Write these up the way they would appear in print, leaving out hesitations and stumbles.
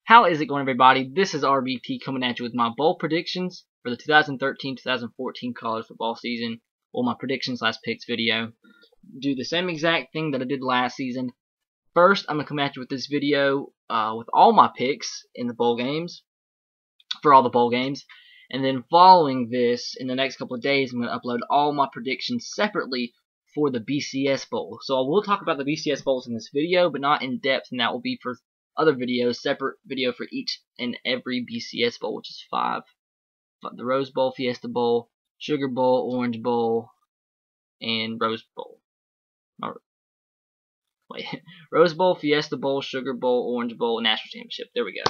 How is it going, everybody? This is RBT coming at you with my bowl predictions for the 2013-2014 college football season. Well, my predictions / picks video. Do the same exact thing that I did last season. First, I'm going to come at you with this video with all my picks in the bowl games, for all the bowl games. And then following this, in the next couple of days, I'm going to upload all my predictions separately for the BCS Bowl. So I will talk about the BCS Bowls in this video, but not in depth, and that will be for other videos, separate video for each and every BCS Bowl, which is 5. The Rose Bowl, Fiesta Bowl, Sugar Bowl, Orange Bowl, and Rose Bowl. Rose Bowl, Fiesta Bowl, Sugar Bowl, Orange Bowl, National Championship. There we go.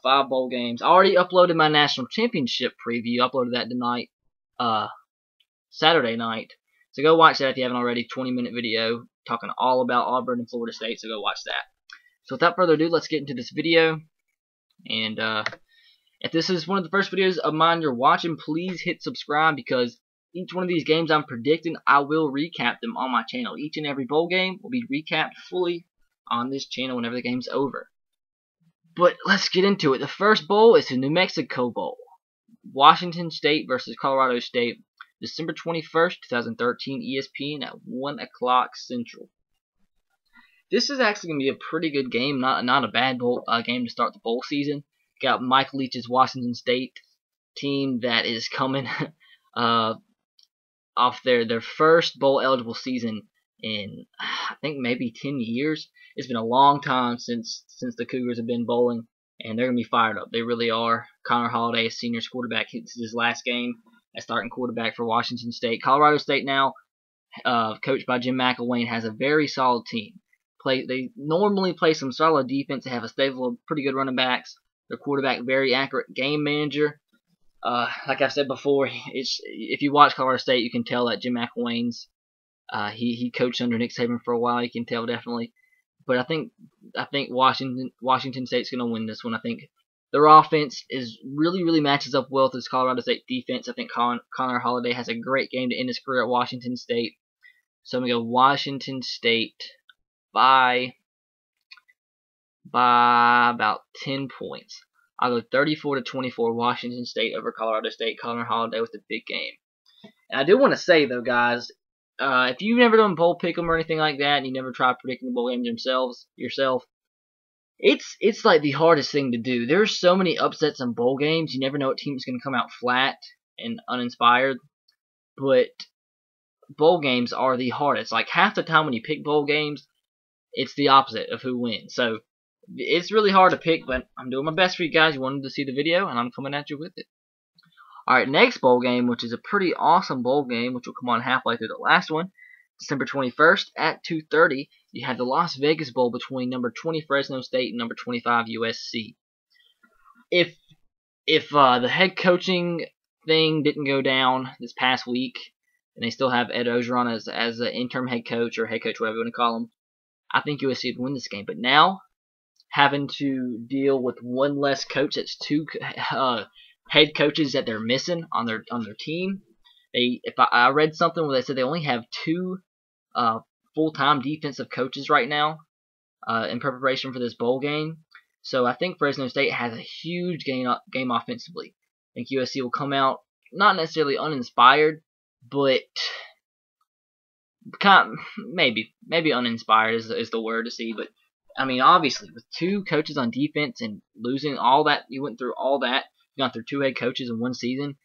5 bowl games. I already uploaded my National Championship preview. Uploaded that tonight, Saturday night. So go watch that if you haven't already. 20-minute video talking all about Auburn and Florida State. So go watch that. So without further ado, let's get into this video. And if this is one of the first videos of mine you're watching, please hit subscribe, because each one of these games I'm predicting, I will recap them on my channel. Each and every bowl game will be recapped fully on this channel whenever the game's over. But let's get into it. The first bowl is the New Mexico Bowl. Washington State versus Colorado State. December 21st, 2013, ESPN at 1 o'clock Central. This is actually going to be a pretty good game, not a bad bowl game to start the bowl season. Got Mike Leach's Washington State team that is coming off their first bowl eligible season in, I think, maybe 10 years. It's been a long time since the Cougars have been bowling, and they're going to be fired up. They really are. Connor Holiday, a senior quarterback, hits his last game as starting quarterback for Washington State. Colorado State now, coached by Jim McElwain, has a very solid team. They normally play some solid defense. They have a stable of pretty good running backs. Their quarterback, very accurate game manager. Like I've said before, if you watch Colorado State, you can tell that Jim McElwain's he coached under Nick Saban for a while. You can tell definitely. But I think Washington State's going to win this one. I think their offense really matches up well with this Colorado State defense. I think Connor Holiday has a great game to end his career at Washington State. So I'm going to go Washington State by about 10 points. I'll go 34-24 Washington State over Colorado State. Connor Holiday with the big game. And I do want to say, though, guys, if you've never done bowl pick'em or anything like that, and you never tried predicting the bowl games yourself, it's like the hardest thing to do. There's so many upsets in bowl games. You never know what team is going to come out flat and uninspired. But bowl games are the hardest. Like, half the time when you pick bowl games, it's the opposite of who wins. So it's really hard to pick, but I'm doing my best for you guys. You wanted to see the video, and I'm coming at you with it. Alright, next bowl game, which is a pretty awesome bowl game, which will come on halfway through the last one. December 21st at 2:30, you have the Las Vegas Bowl between number 20 Fresno State and number 25 USC. If the head coaching thing didn't go down this past week, and they still have Ed Ogeron as an interim head coach, or head coach, whatever you want to call him, I think USC would win this game. But now, having to deal with one less coach, that's 2 head coaches that they're missing on their team. I read something where they said they only have 2 full-time defensive coaches right now in preparation for this bowl game. So I think Fresno State has a huge game offensively. I think USC will come out not necessarily uninspired, but maybe uninspired is the word to see. But I mean, obviously, with 2 coaches on defense and losing all that, you went through all that. You gone through 2 head coaches in one season.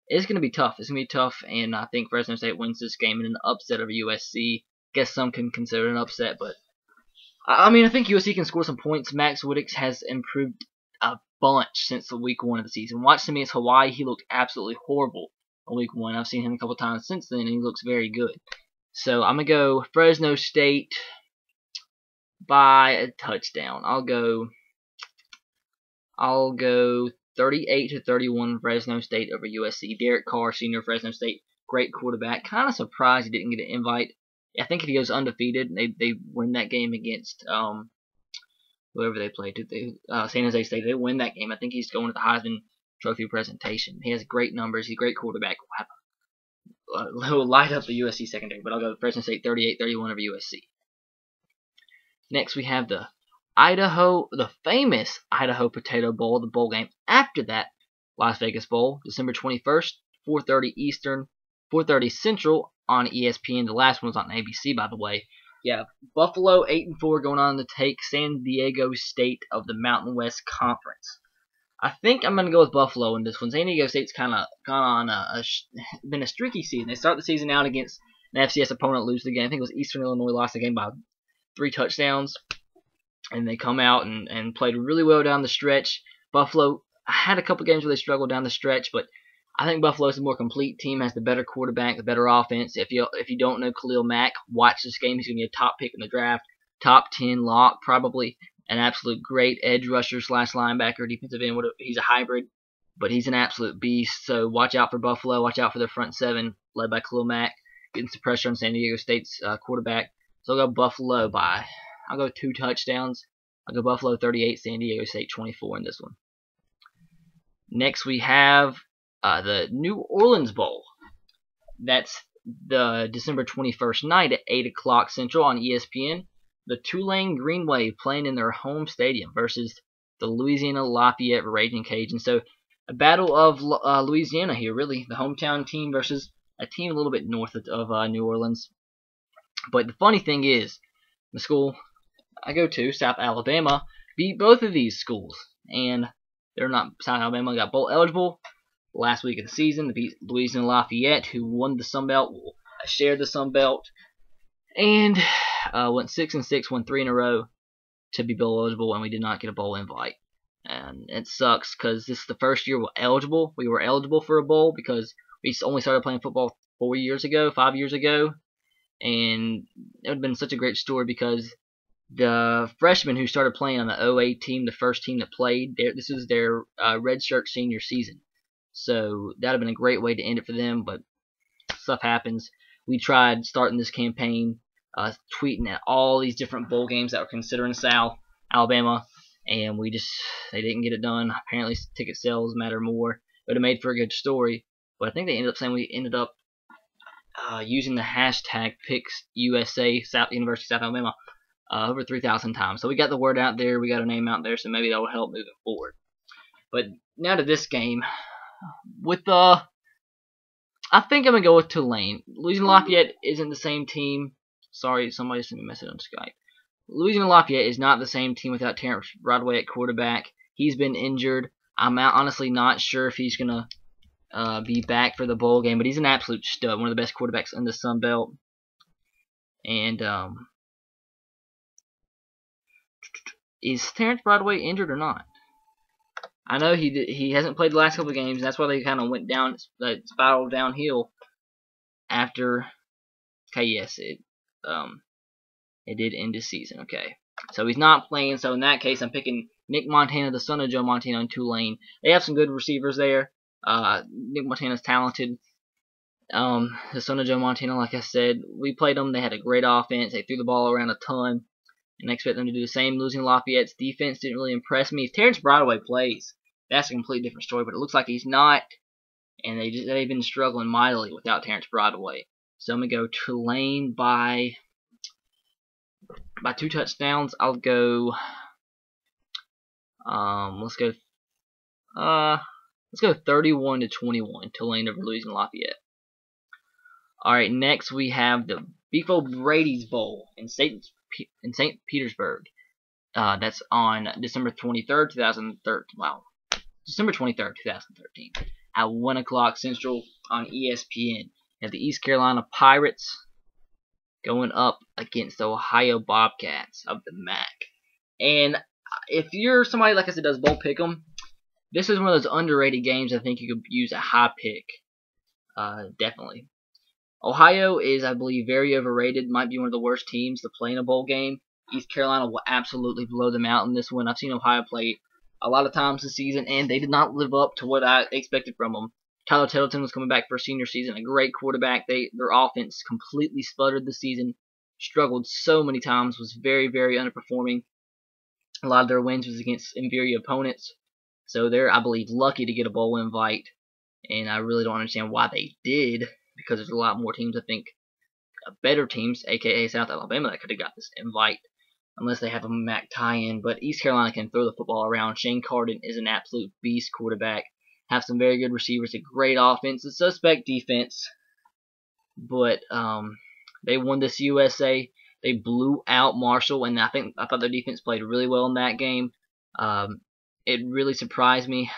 It's going to be tough. It's going to be tough, and I think Fresno State wins this game in an upset over USC. Guess some can consider it an upset, but I mean, I think USC can score some points. Max Wittix has improved a bunch since the week 1 of the season. Watch him against Hawaii. He looked absolutely horrible in week 1. I've seen him a couple times since then, and he looks very good. So I'm going to go Fresno State by a touchdown. I'll go 38-31 Fresno State over USC. Derek Carr, senior Fresno State, great quarterback. Kind of surprised he didn't get an invite. I think if he goes undefeated, they win that game against whoever they played. San Jose State. They win that game. I think he's going to the Heisman Trophy presentation. He has great numbers. He's a great quarterback. He'll light up the USC secondary. But I'll go Fresno State 38-31 over USC. Next, we have the Idaho, the famous Idaho Potato Bowl, the bowl game after that Las Vegas Bowl, December 21st, 4:30 Eastern, 4:30 Central on ESPN. The last one was on ABC, by the way. Yeah, Buffalo 8-4 going on to take San Diego State of the Mountain West Conference. I think I'm going to go with Buffalo in this one. San Diego State's kind of gone on been a streaky season. They start the season out against an FCS opponent, lose the game. I think it was Eastern Illinois, lost the game by 3 touchdowns. And they come out and played really well down the stretch. Buffalo had a couple games where they struggled down the stretch, but I think Buffalo's a more complete team, has the better quarterback, the better offense. If you don't know Khalil Mack, watch this game. He's going to be a top pick in the draft, top 10 lock probably. An absolute great edge rusher / linebacker, defensive end. He's a hybrid, but he's an absolute beast. So watch out for Buffalo. Watch out for their front seven, led by Khalil Mack, getting some pressure on San Diego State's quarterback. So I'll go Buffalo I'll go 2 touchdowns. I'll go Buffalo 38, San Diego State 24 in this one. Next we have the New Orleans Bowl. That's the December 21st night at 8 o'clock Central on ESPN. The Tulane Green Wave playing in their home stadium versus the Louisiana Lafayette Raging Cajuns. So a battle of Louisiana here, really. The hometown team versus a team a little bit north of New Orleans. But the funny thing is, the school I go to, South Alabama, beat both of these schools. And they're not, South Alabama got bowl eligible last week of the season. They beat Louisiana Lafayette, who won the Sun Belt, shared the Sun Belt. And went 6-6, won 3 in a row to be bowl eligible, and we did not get a bowl invite. And it sucks because this is the first year we're eligible. We were eligible for a bowl because we only started playing football 5 years ago, and it would have been such a great story because the freshmen who started playing on the 08 team, the first team that played, this is their redshirt senior season. So that would have been a great way to end it for them, but stuff happens. We tried starting this campaign, tweeting at all these different bowl games that were considering South Alabama, and they didn't get it done. Apparently ticket sales matter more. It would have made for a good story, but I think they ended up saying we ended up using the hashtag PicksUSA University of South Alabama over 3,000 times. So we got the word out there, we got our name out there, so maybe that will help moving forward. But now to this game, I think I'm going to go with Tulane. Louisiana Lafayette isn't the same team. Sorry, somebody sent me a message on Skype. Louisiana Lafayette is not the same team without Terrence Broadway at quarterback. He's been injured. I'm honestly not sure if he's going to be back for the bowl game, but he's an absolute stud, one of the best quarterbacks in the Sun Belt. And is Terrence Broadway injured or not? I know he hasn't played the last couple of games, and that's why they kind of went down, spiraled downhill after. Okay, yes, it did end his season. Okay, so he's not playing. So in that case, I'm picking Nick Montana, the son of Joe Montana, in Tulane. They have some good receivers there. Nick Montana's talented. The son of Joe Montana, like I said, we played them. They had a great offense. They threw the ball around a ton. And I expect them to do the same. Losing Lafayette's defense didn't really impress me. If Terrence Broadway plays, that's a completely different story. But it looks like he's not. And they've been struggling mightily without Terrence Broadway. So I'm going to go Tulane by 2 touchdowns. I'll go, let's go 31-21, Tulane over Louisiana Lafayette. Alright, next we have the Beef O'Brady's Bowl in St. Petersburg. That's on December 23rd, 2013. Wow. December 23rd, 2013. At 1 o'clock Central on ESPN. You have the East Carolina Pirates going up against the Ohio Bobcats of the MAC. And if you're somebody, like I said, does bowl pick'em, this is one of those underrated games I think you could use a high pick. Definitely. Ohio is, I believe, very overrated. Might be one of the worst teams to play in a bowl game. East Carolina will absolutely blow them out in this one. I've seen Ohio play a lot of times this season, and they did not live up to what I expected from them. Tyler Tettleton was coming back for a senior season, a great quarterback. Their offense completely sputtered this season, struggled so many times, was very, very underperforming. A lot of their wins was against inferior opponents. So they're, I believe, lucky to get a bowl invite, and I really don't understand why they did, because there's a lot more teams, I think, better teams, aka South Alabama, that could have got this invite. unless they have a MAC tie-in. But East Carolina can throw the football around. Shane Carden is an absolute beast quarterback. Have some very good receivers, a great offense, a suspect defense. But they won this USA. They blew out Marshall, and I thought their defense played really well in that game. It really surprised me.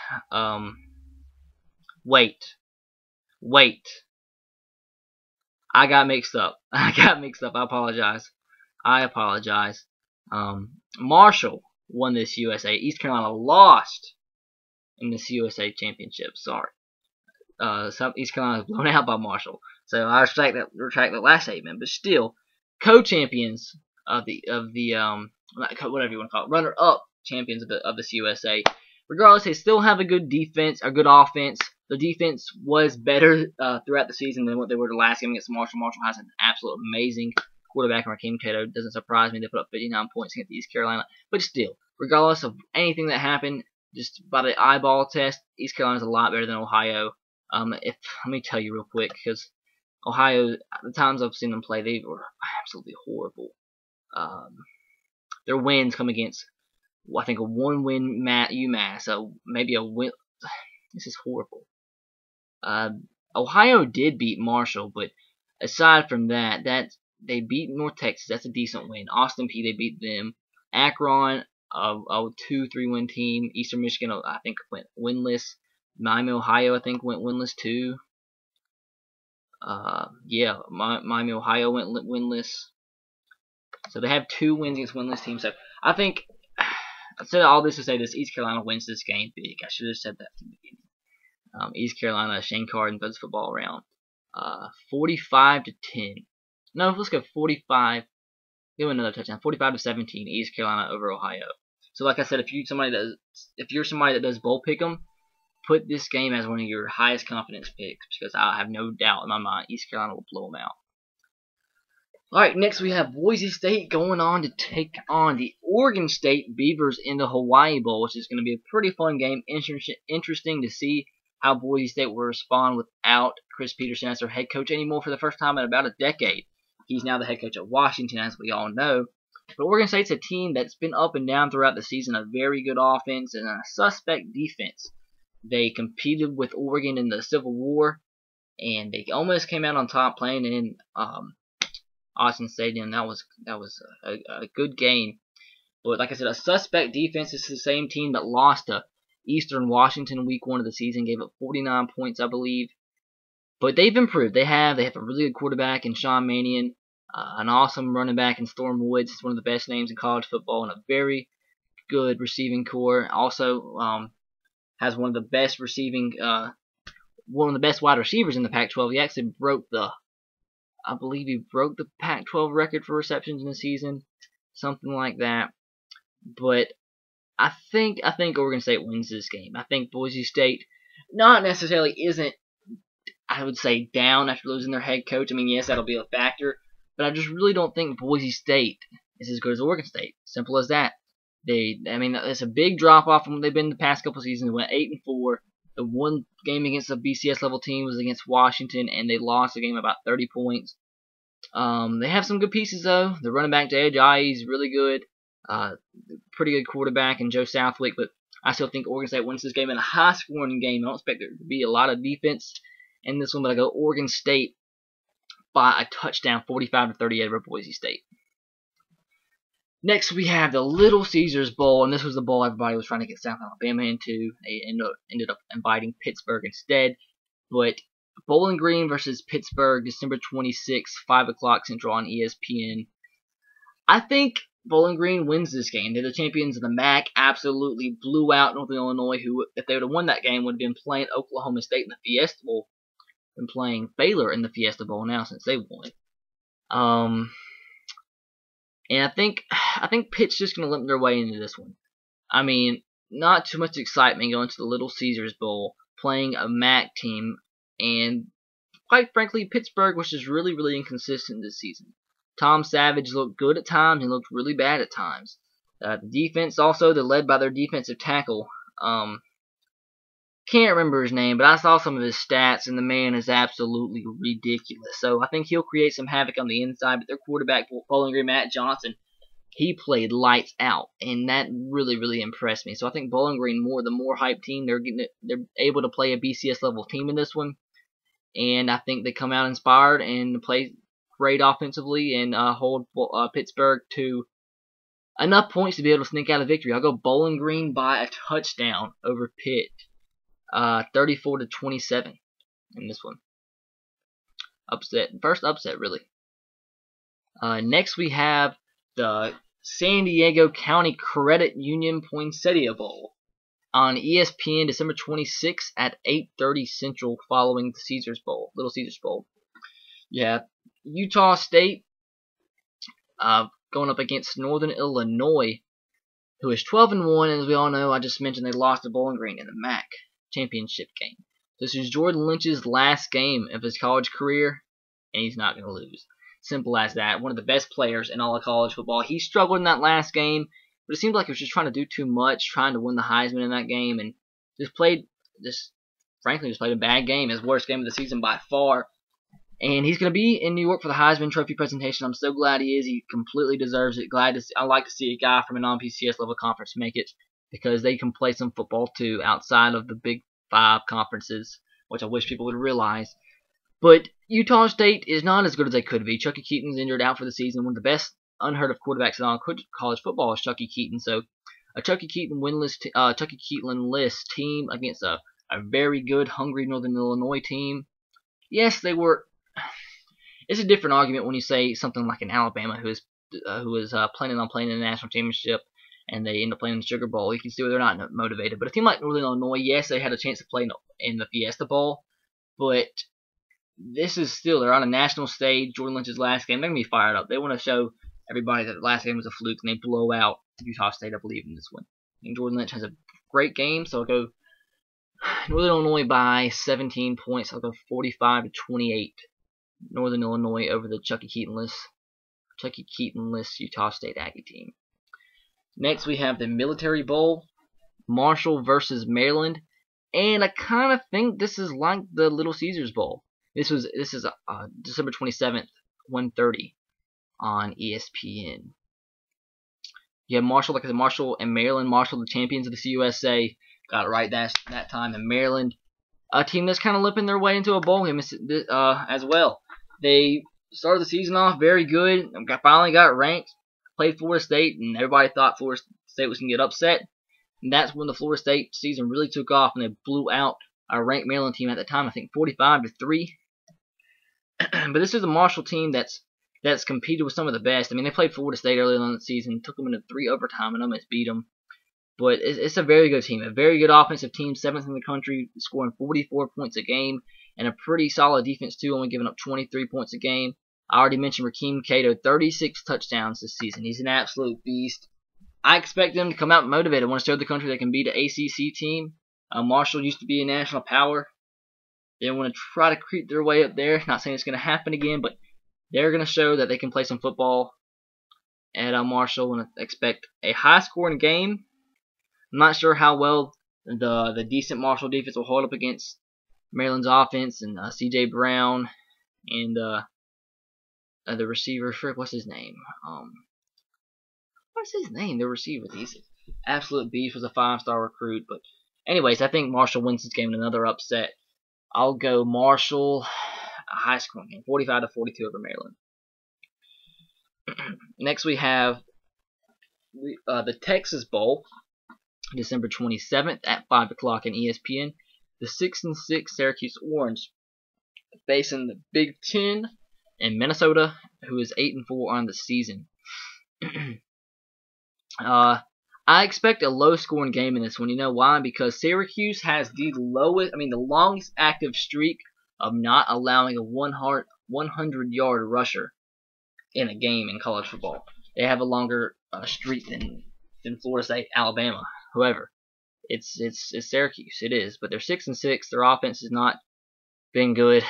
Wait. I got mixed up. I apologize. Marshall won this USA. East Carolina lost in this USA championship. Sorry. East Carolina was blown out by Marshall. So I retract that last statement. But still, co-champions of the whatever you want to call it, runner-up champions of this USA. Regardless, they still have a good defense, a good offense. The defense was better throughout the season than what they were the last game against Marshall. Marshall has an absolute amazing quarterback in Raheem Cato. Doesn't surprise me they put up 59 points against East Carolina. But still, regardless of anything that happened, just by the eyeball test, East Carolina's a lot better than Ohio. Let me tell you real quick, because Ohio, the times I've seen them play, they were absolutely horrible. Their wins come against, I think, a one-win UMass, so maybe a win. This is horrible. Ohio did beat Marshall, but aside from that, they beat North Texas. That's a decent win. Austin Peay, they beat them. Akron, a 2-3 win team. Eastern Michigan, I think, went winless. Miami, Ohio, I think, went winless too. Miami, Ohio went winless. So they have 2 wins against winless teams. So I think I said all this to say this: East Carolina wins this game big. I should have said that from the beginning. East Carolina, Shane Carden throws the football around. 45-10. No, let's go 45. Give him another touchdown. 45-17. East Carolina over Ohio. So like I said, if you're somebody that does bowl pick'em, put this game as one of your highest confidence picks, because I have no doubt in my mind East Carolina will blow them out. Alright, next we have Boise State going on to take on the Oregon State Beavers in the Hawaii Bowl, which is going to be a pretty fun game. Interesting to see how Boise State will respond without Chris Peterson as their head coach anymore for the first time in about a decade. He's now the head coach at Washington, as we all know. But Oregon State's a team that's been up and down throughout the season, a very good offense and a suspect defense. They competed with Oregon in the Civil War, and they almost came out on top playing in Austin Stadium. That was a good game. But like I said, a suspect defense. Is the same team that lost to Eastern Washington week 1 of the season, gave up 49 points, I believe. But they've improved. They have a really good quarterback in Sean Mannion, an awesome running back in Storm Woods. It's one of the best names in college football, and a very good receiving core. Also, has one of the best wide receivers in the Pac-12. He actually broke the Pac-12 record for receptions in the season, something like that. But I think Oregon State wins this game. I think Boise State not necessarily isn't, I would say, down after losing their head coach. I mean, yes, that'll be a factor, but I just really don't think Boise State is as good as Oregon State. Simple as that. It's a big drop off from what they've been the past couple seasons. They went 8-4. The one game against a BCS level team was against Washington, and they lost the game about 30 points. They have some good pieces though. The running back Jay Ajayi is really good. Pretty good quarterback in Joe Southwick, but I still think Oregon State wins this game in a high-scoring game. I don't expect there to be a lot of defense in this one, but I go Oregon State by a touchdown, 45-38 over Boise State. Next, we have the Little Caesars Bowl, and this was the bowl everybody was trying to get South Alabama into. They ended up inviting Pittsburgh instead. But Bowling Green versus Pittsburgh, December 26th, 5 o'clock Central on ESPN. I think Bowling Green wins this game. They're the champions of the MAC. Absolutely blew out Northern Illinois, who, if they would have won that game, would have been playing Oklahoma State in the Fiesta Bowl and playing Baylor in the Fiesta Bowl now since they won. And I think Pitt's just going to limp their way into this one. I mean, not too much excitement going to the Little Caesars Bowl, playing a MAC team, and quite frankly, Pittsburgh was just really, really inconsistent this season. Tom Savage looked good at times and looked really bad at times. The defense also, they're led by their defensive tackle. Can't remember his name, but I saw some of his stats, and the man is absolutely ridiculous. So I think he'll create some havoc on the inside, but their quarterback, Bowling Green, Matt Johnson, he played lights out, and that really impressed me. So I think Bowling Green, the more hyped team, they're able to play a BCS level team in this one, and I think they come out inspired and play great offensively and hold Pittsburgh to enough points to be able to sneak out a victory. I'll go Bowling Green by a touchdown over Pitt, 34-27 in this one. First upset really. Next we have the San Diego County Credit Union Poinsettia Bowl on ESPN December 26th at 8:30 Central, following the Little Caesars Bowl. Yeah, Utah State going up against Northern Illinois, who is 12-1, and as we all know, I just mentioned they lost to Bowling Green in the MAC championship game. This is Jordan Lynch's last game of his college career, and he's not going to lose. Simple as that. One of the best players in all of college football. He struggled in that last game, but it seemed like he was just trying to do too much, trying to win the Heisman in that game, and frankly played a bad game, his worst game of the season by far. And he's going to be in New York for the Heisman Trophy presentation. I'm so glad he is. He completely deserves it. I like to see a guy from a non-BCS level conference make it, because they can play some football too outside of the Big 5 conferences, which I wish people would realize. But Utah State is not as good as they could be. Chucky Keaton's injured, out for the season. One of the best unheard of quarterbacks in all college football is Chucky Keaton. So a Chucky Keaton-less team against a very good, hungry Northern Illinois team. Yes, they were. It's a different argument when you say something like an Alabama who is planning on playing in the national championship and they end up playing in the Sugar Bowl. You can see where they're not motivated. But a team like Northern Illinois, yes, they had a chance to play in the Fiesta Bowl, but this is still, they're on a national stage. Jordan Lynch's last game, they're going to be fired up. They want to show everybody that the last game was a fluke, and they blow out Utah State, I believe, in this one. And Jordan Lynch has a great game, so I'll go Northern Illinois by 17 points. I'll go 45-28. Northern Illinois over the Chucky Keaton-less Utah State Aggie team. Next, we have the Military Bowl, Marshall versus Maryland, and I kind of think this is like the Little Caesars Bowl. This is December 27th, 1:30 on ESPN. You have Marshall, like I said, Marshall and Maryland. Marshall, the champions of the CUSA, got it right that time. And Maryland, a team that's kind of limping their way into a bowl game as well. They started the season off very good. Finally got ranked. Played Florida State, and everybody thought Florida State was going to get upset. And that's when the Florida State season really took off, and they blew out a ranked Maryland team at the time, I think 45-3. But this is a Marshall team that's competed with some of the best. I mean, they played Florida State early on in the season, took them into 3 overtime, and almost beat them. But it's a very good team, a very good offensive team, 7th in the country, scoring 44 points a game, and a pretty solid defense too, only giving up 23 points a game. I already mentioned Rakeem Cato, 36 touchdowns this season. He's an absolute beast. I expect them to come out motivated, want to show the country they can beat an ACC team. Marshall used to be a national power. They want to try to creep their way up there. Not saying it's going to happen again, but they're going to show that they can play some football at Marshall, and expect a high-scoring game. I'm not sure how well the decent Marshall defense will hold up against Maryland's offense and C.J. Brown and the receiver. What's his name? The receiver. He's an absolute beast. Was a 5-star recruit. But anyways, I think Marshall wins this game in another upset. I'll go Marshall, a high-scoring game, 45-42 over Maryland. Next we have the Texas Bowl, December 27th at 5 o'clock on ESPN. The 6-6 Syracuse Orange facing the Big Ten and Minnesota, who is 8-4 on the season. I expect a low-scoring game in this one. You know why? Because Syracuse has the longest active streak of not allowing a 100-yard rusher in a game in college football. They have a longer streak than Florida State, Alabama. However, it's Syracuse. It is, but they're 6-6. Their offense has not been good.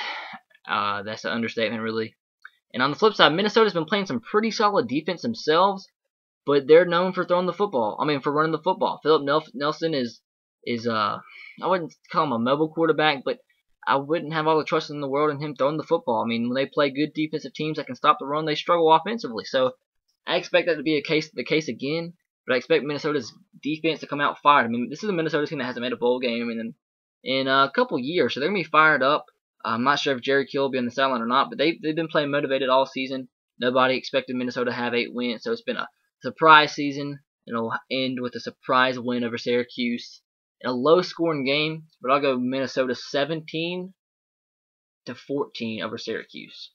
That's an understatement, really. And on the flip side, Minnesota's been playing some pretty solid defense themselves, but they're known for running the football. Philip Nelson is I wouldn't call him a mobile quarterback, but I wouldn't have all the trust in the world in him throwing the football. I mean, when they play good defensive teams that can stop the run, they struggle offensively. So I expect that to be the case again, but I expect Minnesota's defense to come out fired. I mean, this is a Minnesota team that hasn't made a bowl game in a couple years, so they're gonna be fired up. I'm not sure if Jerry Kill will be on the sideline or not, but they've been playing motivated all season. Nobody expected Minnesota to have 8 wins, so it's been a surprise season. It'll end with a surprise win over Syracuse in a low-scoring game, but I'll go Minnesota 17-14 over Syracuse.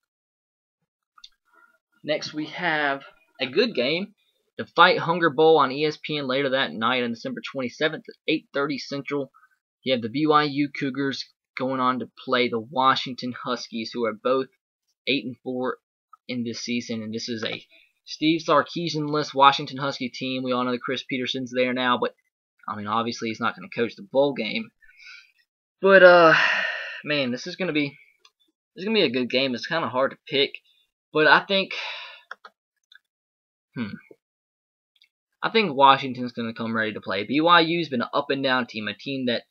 Next, we have a good game, the Fight Hunger Bowl on ESPN later that night on December 27th at 8:30 Central. You have the BYU Cougars going on to play the Washington Huskies, who are both 8-4 in this season, and this is a Steve Sarkisian-less Washington Husky team. We all know that Chris Peterson's there now, but I mean, obviously he's not going to coach the bowl game. But man, this is gonna be a good game. It's kind of hard to pick, but I think Washington's going to come ready to play. BYU's been an up and down team, a team that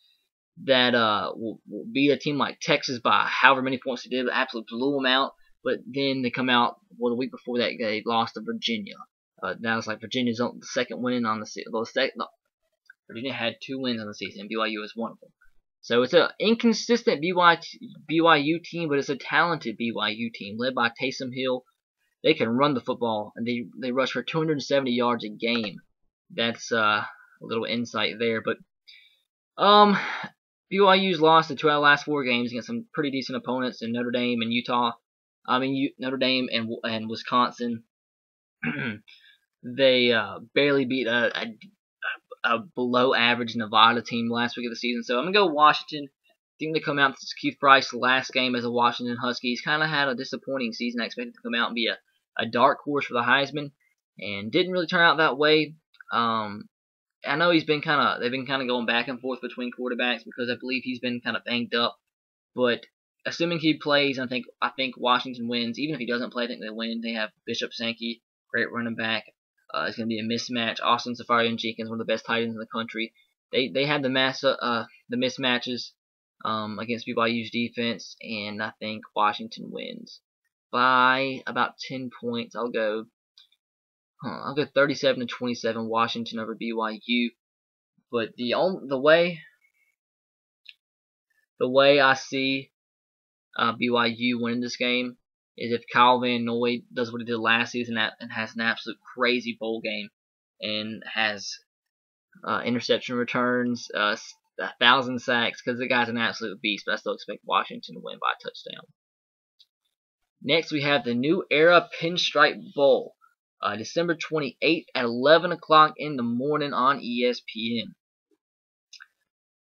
will beat a team like Texas by however many points they did, absolutely blew them out. But then they come out, well, the week before that, they lost to Virginia. That was like Virginia's second win on the season. Virginia had 2 wins on the season, BYU was one of them. So it's an inconsistent BYU team, but it's a talented BYU team led by Taysom Hill. They can run the football, and they rush for 270 yards a game. That's a little insight there. But BYU's lost the 2 out of the last 4 games against some pretty decent opponents in Notre Dame and Utah. Notre Dame and Wisconsin. They barely beat a below average Nevada team last week of the season. So I'm going to go Washington. I think they come out to Keith Price's last game as a Washington Huskies. Kind of had a disappointing season. I expected to come out and be a dark horse for the Heisman, and didn't really turn out that way. I know they've been kind of going back and forth between quarterbacks because I believe he's been kind of banged up. But assuming he plays, I think Washington wins. Even if he doesn't play, I think they win. They have Bishop Sankey, great running back. It's going to be a mismatch. Austin Seferian-Jenkins, one of the best tight ends in the country. They had the mismatches against BYU's defense, and I think Washington wins by about 10 points. I'll go 37-27 Washington over BYU. But the way I see BYU winning this game is if Kyle Van Noy does what he did last season and has an absolute crazy bowl game and has interception returns, 1,000 sacks, because the guy's an absolute beast. But I still expect Washington to win by a touchdown. Next, we have the New Era Pinstripe Bowl, December 28th at 11 o'clock in the morning on ESPN.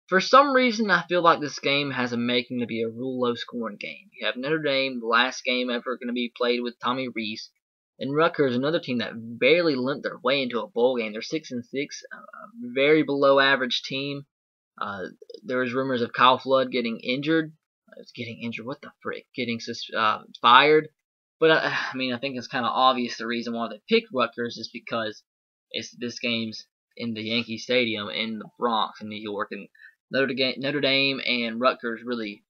For some reason, I feel like this game has a making to be a real low-scoring game. You have Notre Dame, the last game ever going to be played with Tommy Rees, and Rutgers, another team that barely limped their way into a bowl game. They're 6-6, a very below-average team. There was rumors of Kyle Flood getting injured. What the frick? Getting fired. But I mean, I think it's kind of obvious the reason why they picked Rutgers is because this game's in the Yankee Stadium in the Bronx in New York, and Notre Dame and Rutgers really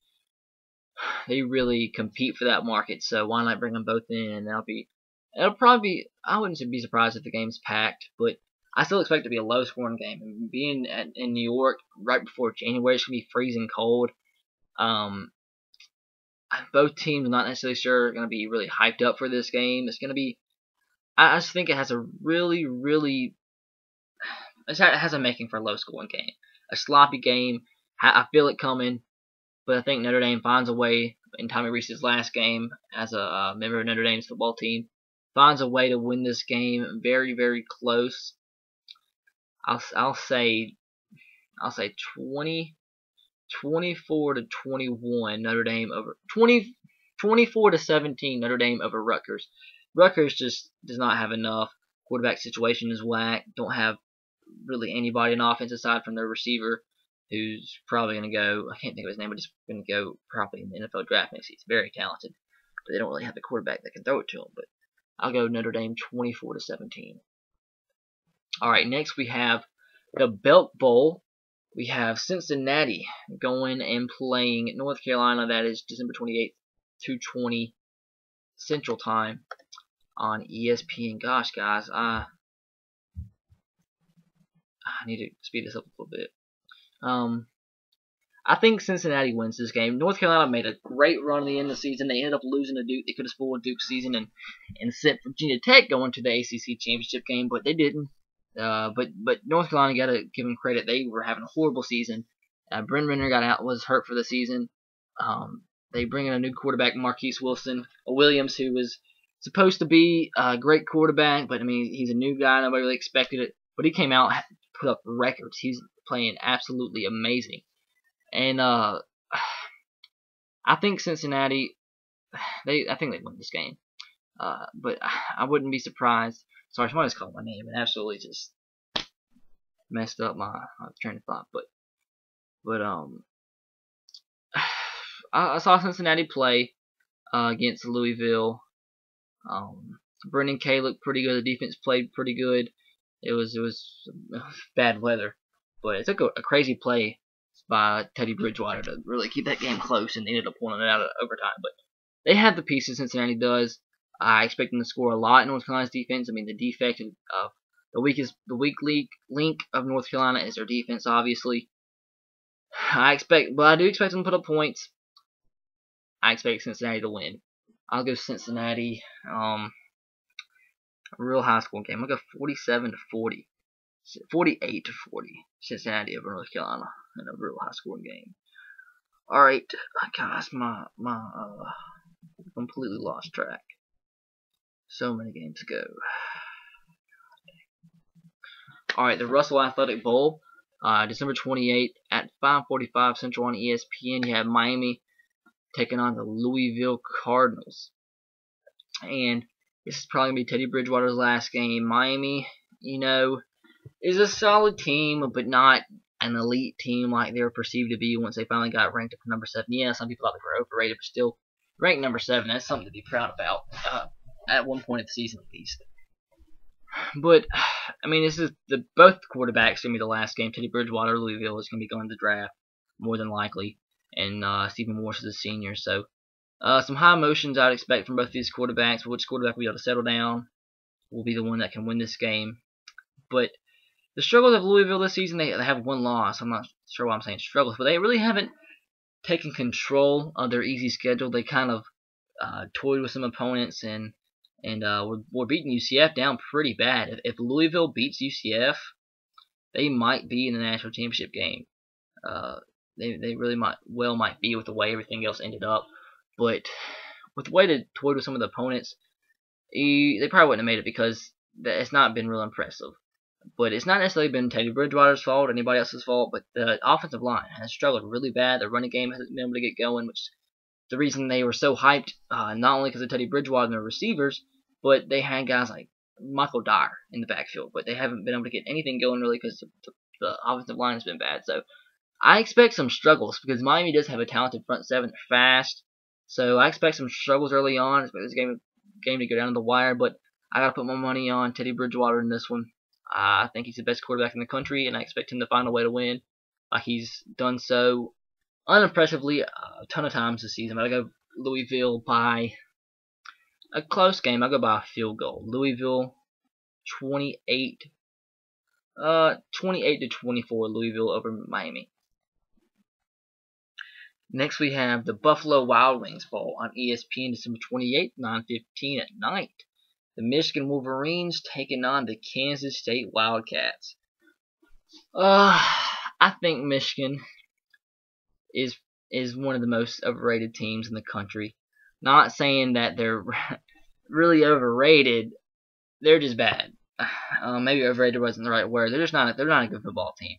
compete for that market. So why not bring them both in? It'll probably be. I wouldn't be surprised if the game's packed, but I still expect it to be a low-scoring game. And being in New York right before January, it's gonna be freezing cold. Both teams are not necessarily sure are going to be really hyped up for this game. It's going to be, I just think it has a it has a making for a low-scoring game. A sloppy game. I feel it coming, but I think Notre Dame finds a way in Tommy Rees's last game as a member of Notre Dame's football team. Finds a way to win this game very, very close. I'll say 24-21 Notre Dame over 24-17 Notre Dame over Rutgers. Rutgers just does not have enough. Quarterback situation is whack. Don't have really anybody on offense aside from their receiver, who's probably going to go. I can't think of his name, but he's going to go probably in the NFL draft next. He's very talented, but they don't really have the quarterback that can throw it to him. But I'll go Notre Dame 24-17. All right, next we have the Belk Bowl. We have Cincinnati going and playing North Carolina. That is December 28th, 2:20 Central Time on ESPN. Gosh, guys, I need to speed this up a little bit. I think Cincinnati wins this game. North Carolina made a great run at the end of the season. They ended up losing to Duke. They could have spoiled Duke's season and sent Virginia Tech going to the ACC championship game, but they didn't. But North Carolina, got to give them credit. They were having a horrible season. Bryn Renner was hurt for the season. They bring in a new quarterback, Marquise Williams, who was supposed to be a great quarterback, but I mean, he's a new guy. Nobody really expected it, but he came out, put up records. He's playing absolutely amazing. And I think Cincinnati, I think they win this game. But I wouldn't be surprised. Sorry, somebody just called my name and absolutely just messed up my train of thought. But I saw Cincinnati play against Louisville. Brendan Kay looked pretty good. The defense played pretty good. It was bad weather, but it took a crazy play by Teddy Bridgewater to really keep that game close, and they ended up pulling it out of overtime. But they have the pieces. Cincinnati does. I expect them to score a lot in North Carolina's defense. I mean, the defect of the weak link of North Carolina is their defense, obviously. I do expect them to put up points. I expect Cincinnati to win. I'll go Cincinnati. A real high scoring game. I'll go 47-40, 48-40. Cincinnati over North Carolina in a real high scoring game. All right, guys, my completely lost track. So many games ago. All right, the Russell Athletic Bowl, December 28th at 5:45 Central on ESPN. You have Miami taking on the Louisville Cardinals, and this is probably gonna be Teddy Bridgewater's last game. Miami, is a solid team, but not an elite team like they were perceived to be once they finally got ranked up to number 7. Yeah, some people thought they were overrated, but still ranked number 7. That's something to be proud about at one point of the season at least. But I mean, this is both quarterbacks gonna be the last game. Teddy Bridgewater, Louisville, is gonna be going to the draft more than likely, and Stephen Morris is a senior. So some high emotions I'd expect from both these quarterbacks. Which quarterback will be able to settle down will be the one that can win this game. But the struggles of Louisville this season, they have one loss. I'm not sure why I'm saying struggles, but they really haven't taken control of their easy schedule. They kind of toyed with some opponents and we're beating UCF down pretty bad. If Louisville beats UCF, they might be in the national championship game. They really might be with the way everything else ended up. But with the way they toyed with some of the opponents, they probably wouldn't have made it because it's not been real impressive. But it's not necessarily been Teddy Bridgewater's fault or anybody else's fault, but the offensive line has struggled really bad. The running game hasn't been able to get going, which is the reason they were so hyped, not only because of Teddy Bridgewater and their receivers, but they had guys like Michael Dyer in the backfield. But they haven't been able to get anything going really because the offensive line has been bad. So I expect some struggles because Miami does have a talented front seven. They're fast. So I expect some struggles early on. I expect this game to go down to the wire, but I got to put my money on Teddy Bridgewater in this one. I think he's the best quarterback in the country, and I expect him to find a way to win. He's done so unimpressively a ton of times this season. But I go Louisville by a close game. I'll go by a field goal. Louisville 28 to 24. Louisville over Miami. Next we have the Buffalo Wild Wings Bowl on ESPN December 28th, 9:15 at night. The Michigan Wolverines taking on the Kansas State Wildcats. I think Michigan is one of the most overrated teams in the country. Not saying that they're really overrated. They're just bad. Maybe overrated wasn't the right word. They're not a good football team.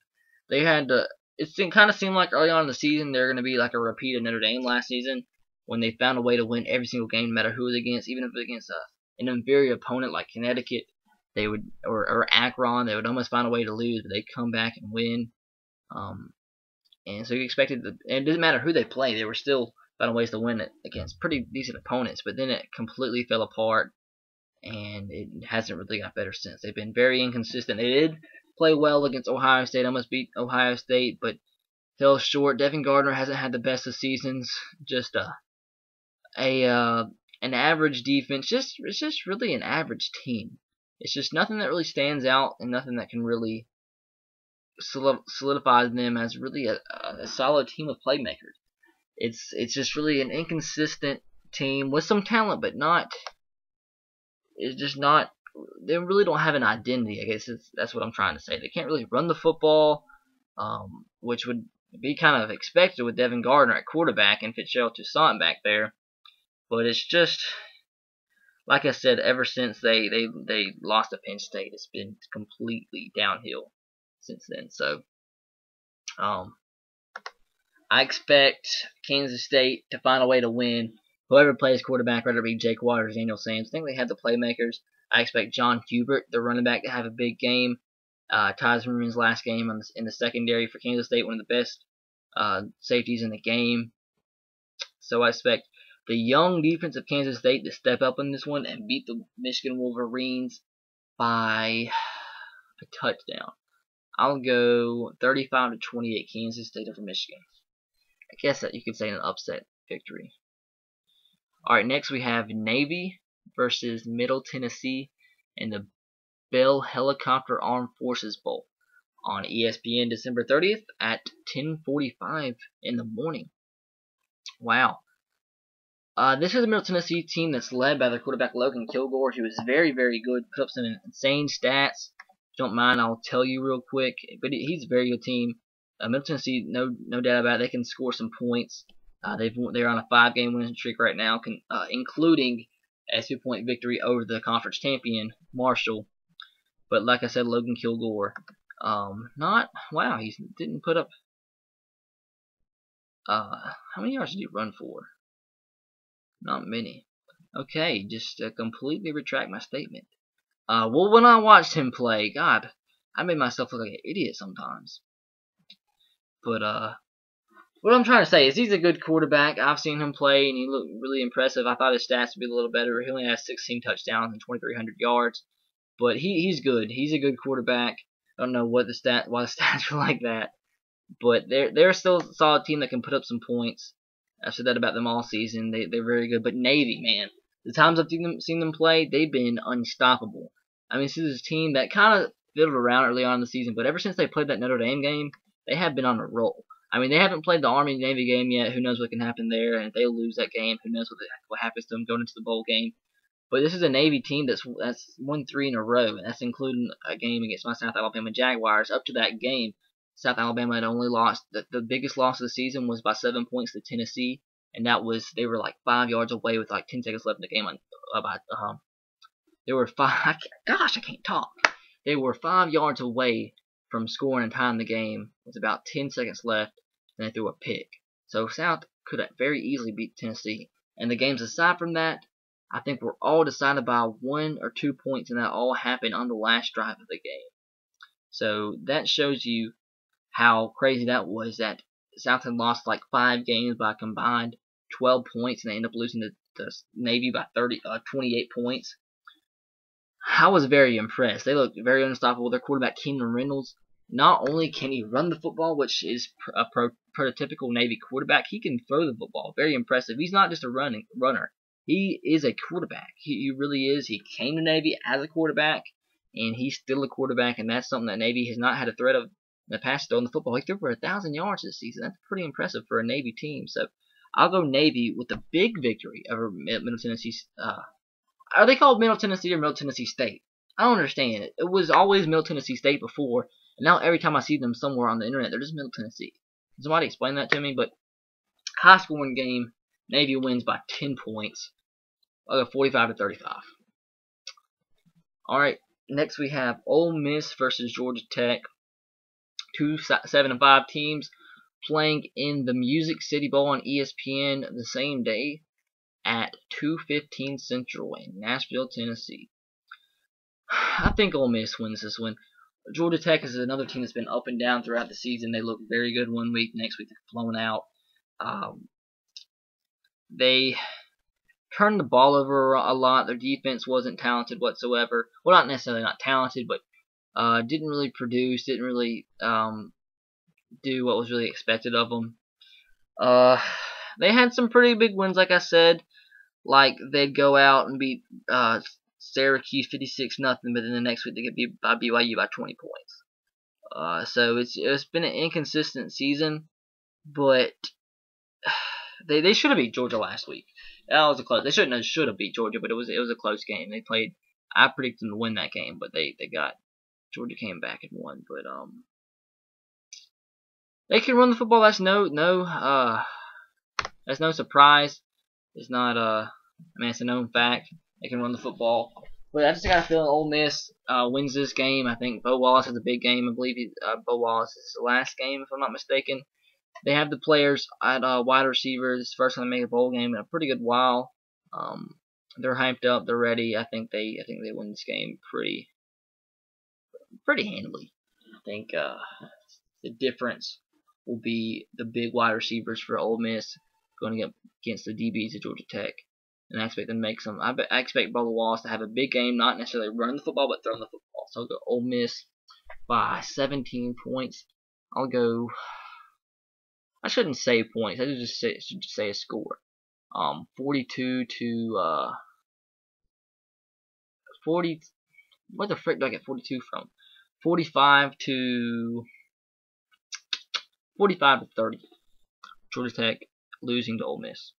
They had to. It kind of seemed like early on in the season they're going to be like a repeat of Notre Dame last season when they found a way to win every single game, no matter who it was against, even if it was against an inferior opponent like Connecticut, they would or Akron, they would almost find a way to lose, but they'd come back and win. And so you expected, and it didn't matter who they played, they were still finding ways to win it against pretty decent opponents. But then it completely fell apart, and it hasn't really got better since. They've been very inconsistent. They did play well against Ohio State, almost beat Ohio State, but fell short. Devin Gardner hasn't had the best of seasons. Just a an average defense. It's just really an average team. It's just nothing that really stands out and nothing that can really solidify them as really a solid team of playmakers. It's just really an inconsistent team with some talent, but not. It's just not. They really don't have an identity. I guess that's what I'm trying to say. They can't really run the football, which would be kind of expected with Devin Gardner at quarterback and Fitzgerald Toussaint back there. But it's just, like I said, ever since they lost to Penn State, it's been completely downhill since then. So, I expect Kansas State to find a way to win. Whoever plays quarterback, whether it be Jake Waters, Daniel Sams, I think they have the playmakers. I expect John Hubert, the running back, to have a big game. Ty Zimmerman's last game in the secondary for Kansas State, one of the best safeties in the game. So I expect the young defense of Kansas State to step up in this one and beat the Michigan Wolverines by a touchdown. I'll go 35-28 Kansas State over Michigan. I guess that you could say an upset victory. Alright, next we have Navy versus Middle Tennessee in the Bell Helicopter Armed Forces Bowl on ESPN December 30th at 10:45 in the morning. Wow. This is a Middle Tennessee team that's led by their quarterback Logan Kilgore, who is very, very good, put up some insane stats. If you don't mind, I'll tell you real quick, but he's a very good team. Middle Tennessee, no doubt about it, they can score some points. They're on a 5-game winning streak right now, including a 2-point victory over the conference champion Marshall. But like I said, Logan Kilgore, he didn't put up. How many yards did he run for? Not many. Okay, just completely retract my statement. Well, when I watched him play, God, I made myself look like an idiot sometimes. But what I'm trying to say is he's a good quarterback. I've seen him play, and he looked really impressive. I thought his stats would be a little better. He only has 16 touchdowns and 2,300 yards. But he's good. He's a good quarterback. I don't know why the stats are like that. But they're still a solid team that can put up some points. I've said that about them all season. They're very good. But Navy, man, the times I've seen them play, they've been unstoppable. I mean, this is a team that kind of fiddled around early on in the season, but ever since they played that Notre Dame game, they have been on a roll. I mean, they haven't played the Army-Navy game yet. Who knows what can happen there? And if they lose that game, who knows what happens to them going into the bowl game. But this is a Navy team that's won 3 in a row, and that's including a game against my South Alabama Jaguars. Up to that game, South Alabama had only lost. The biggest loss of the season was by 7 points to Tennessee, and they were like 5 yards away with like 10 seconds left in the game. They were 5. Gosh, I can't talk. They were 5 yards away from scoring and tying the game with about 10 seconds left, and they threw a pick. So South could have very easily beat Tennessee. And the games aside from that, I think were all decided by 1 or 2 points, and that all happened on the last drive of the game. So that shows you how crazy that was, that South had lost like 5 games by combined 12 points, and they ended up losing to Navy by 28 points. I was very impressed. They looked very unstoppable. Their quarterback, Keenan Reynolds, not only can he run the football, which is a prototypical Navy quarterback, he can throw the football. Very impressive. He's not just a runner. He is a quarterback. He really is. He came to Navy as a quarterback, and he's still a quarterback, and that's something that Navy has not had a threat of in the past throwing the football. He threw for 1,000 yards this season. That's pretty impressive for a Navy team. So I'll go Navy with a big victory over Middle Tennessee. Are they called Middle Tennessee or Middle Tennessee State? I don't understand it. It was always Middle Tennessee State before, and now every time I see them somewhere on the internet, they're just Middle Tennessee. Can somebody explain that to me? But high scoring game, Navy wins by 10 points. I'll go 45-35. Alright, next we have Ole Miss versus Georgia Tech. 2 7-5 teams playing in the Music City Bowl on ESPN the same day at 2:15 Central in Nashville, Tennessee. I think Ole Miss wins this one. Georgia Tech is another team that's been up and down throughout the season. They look very good one week, next week they're blown out. They turned the ball over a lot. Their defense wasn't talented whatsoever. Well, not necessarily not talented, but didn't really produce, didn't really do what was really expected of them. They had some pretty big wins, like I said. like they'd go out and beat Syracuse 56-0, but then the next week they get beat by BYU by 20 points. So it's been an inconsistent season, but they should have beat Georgia last week. That was a close. They should have beat Georgia, but it was a close game. They played. I predicted them to win that game, but they got Georgia came back and won. But they can run the football. That's no surprise. It's not it's a known fact. They can run the football. But I just got a feeling Ole Miss wins this game. I think Bo Wallace has a big game. I believe Bo Wallace is the last game, if I'm not mistaken. They have the players at wide receiver. This is the first time they make a bowl game in a pretty good while. They're hyped up. They're ready. I think they win this game pretty handily. I think the difference will be the big wide receivers for Ole Miss going against the DBs of Georgia Tech. And I expect them to make some. I expect Bo Wallace to have a big game, not necessarily running the football, but throwing the football. So I'll go Ole Miss by 17 points. I'll go. I shouldn't say points. I should just say a score. 42 to 40. What the frick do I get 42 from? 45 to 30. Georgia Tech losing to Ole Miss.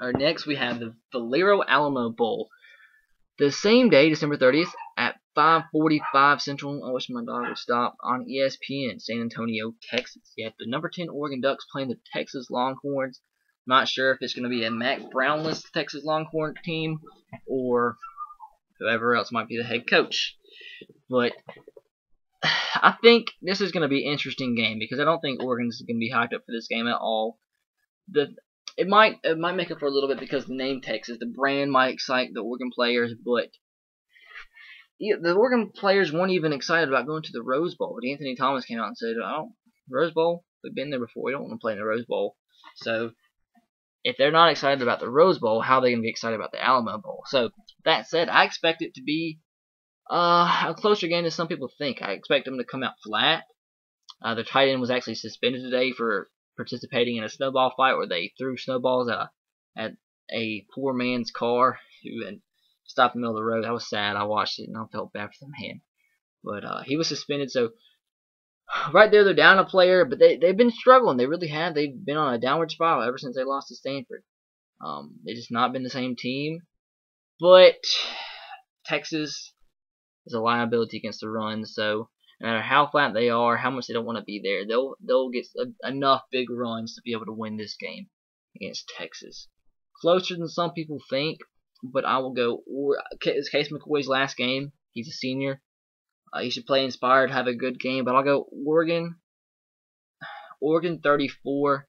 Alright, next we have the Valero Alamo Bowl. The same day, December 30th, at 5:45 Central. I wish my dog would stop. On ESPN, San Antonio, Texas. You have the number 10 Oregon Ducks playing the Texas Longhorns. Not sure if it's going to be a Mac Brownless Texas Longhorn team or whoever else might be the head coach. But I think this is going to be an interesting game because I don't think Oregon's going to be hyped up for this game at all. It might make up for a little bit because the name Texas, the brand might excite the Oregon players, but the Oregon players weren't even excited about going to the Rose Bowl. But Anthony Thomas came out and said, "Oh, Rose Bowl, we've been there before. We don't want to play in the Rose Bowl." So if they're not excited about the Rose Bowl, how are they going to be excited about the Alamo Bowl? So that said, I expect it to be a closer game than some people think. I expect them to come out flat. The tight end was actually suspended today for participating in a snowball fight where they threw snowballs at a poor man's car who had stopped in the middle of the road. That was sad. I watched it and I felt bad for the man. But he was suspended, so right there they're down a player, but they've been struggling. They really have. They've been on a downward spiral ever since they lost to Stanford. They've just not been the same team. But Texas is a liability against the run, so no matter how flat they are, how much they don't want to be there, they'll get enough big runs to be able to win this game against Texas. Closer than some people think, but I will go. It's Case McCoy's last game. He's a senior. He should play inspired, have a good game, but I'll go Oregon 34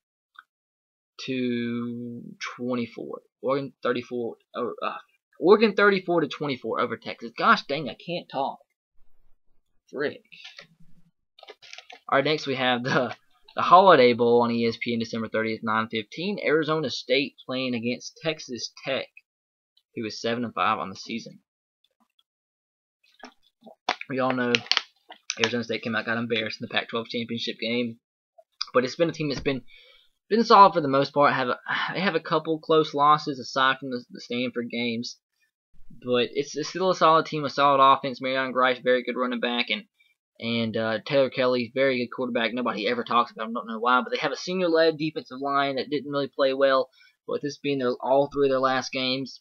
to 24. Oregon 34 to 24 over Texas. Gosh dang, I can't talk. Frick. Alright, next we have the Holiday Bowl on ESPN December 30th, 9:15. Arizona State playing against Texas Tech, who is 7-5 on the season. We all know Arizona State came out, got embarrassed in the Pac-12 championship game, but it's been a team that's been solid for the most part. They have a couple close losses aside from the Stanford games, but it's still a solid team, a solid offense. Marion Grice, very good running back, and Taylor Kelly, very good quarterback. Nobody ever talks about him, don't know why, but they have a senior-led defensive line that didn't really play well. But with this being all three of their last games,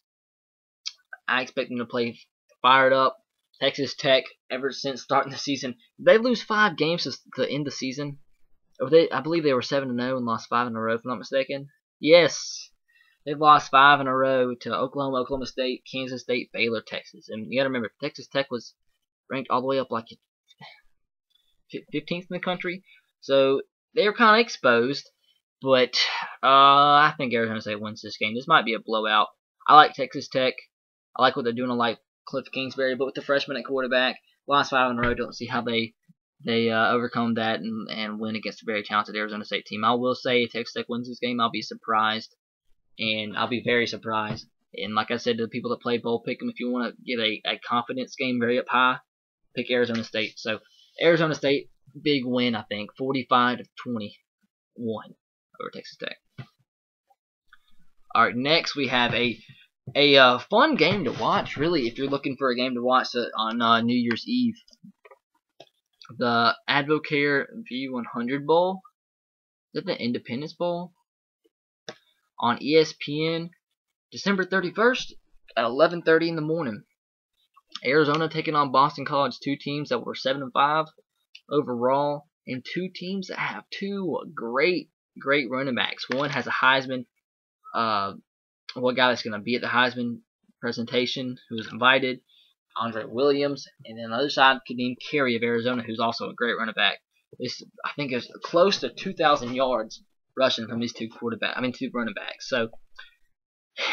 I expect them to play fired up. Texas Tech, ever since starting the season, they lose 5 games to end the season. I believe they were 7-0 and lost 5 in a row, if I'm not mistaken. Yes, they've lost 5 in a row to Oklahoma, Oklahoma State, Kansas State, Baylor, Texas. And you got to remember, Texas Tech was ranked all the way up like 15th in the country. So they were kind of exposed. But I think Arizona State wins this game. This might be a blowout. I like Texas Tech. I like what they're doing. I like Cliff Kingsbury, but with the freshman at quarterback, lost 5 in a row, don't see how they overcome that and win against a very talented Arizona State team. I will say if Texas Tech wins this game, I'll be surprised, and I'll be very surprised. And like I said to the people that play bowl pick 'em, if you want to get a confidence game very up high, pick Arizona State. So Arizona State, big win, I think, 45-21 over Texas Tech. All right, next we have a fun game to watch. Really, if you're looking for a game to watch on New Year's Eve, the Advocare V100 Bowl. Is that the Independence Bowl? On ESPN, December 31st at 11:30 in the morning. Arizona taking on Boston College, two teams that were 7-5 overall, and two teams that have two great running backs. One has a Heisman, what guy that's going to be at the Heisman presentation, who was invited, Andre Williams, and then on the other side, Kadeem Carey of Arizona, who's also a great running back. This, I think, is close to 2,000 yards rushing from these two running backs. So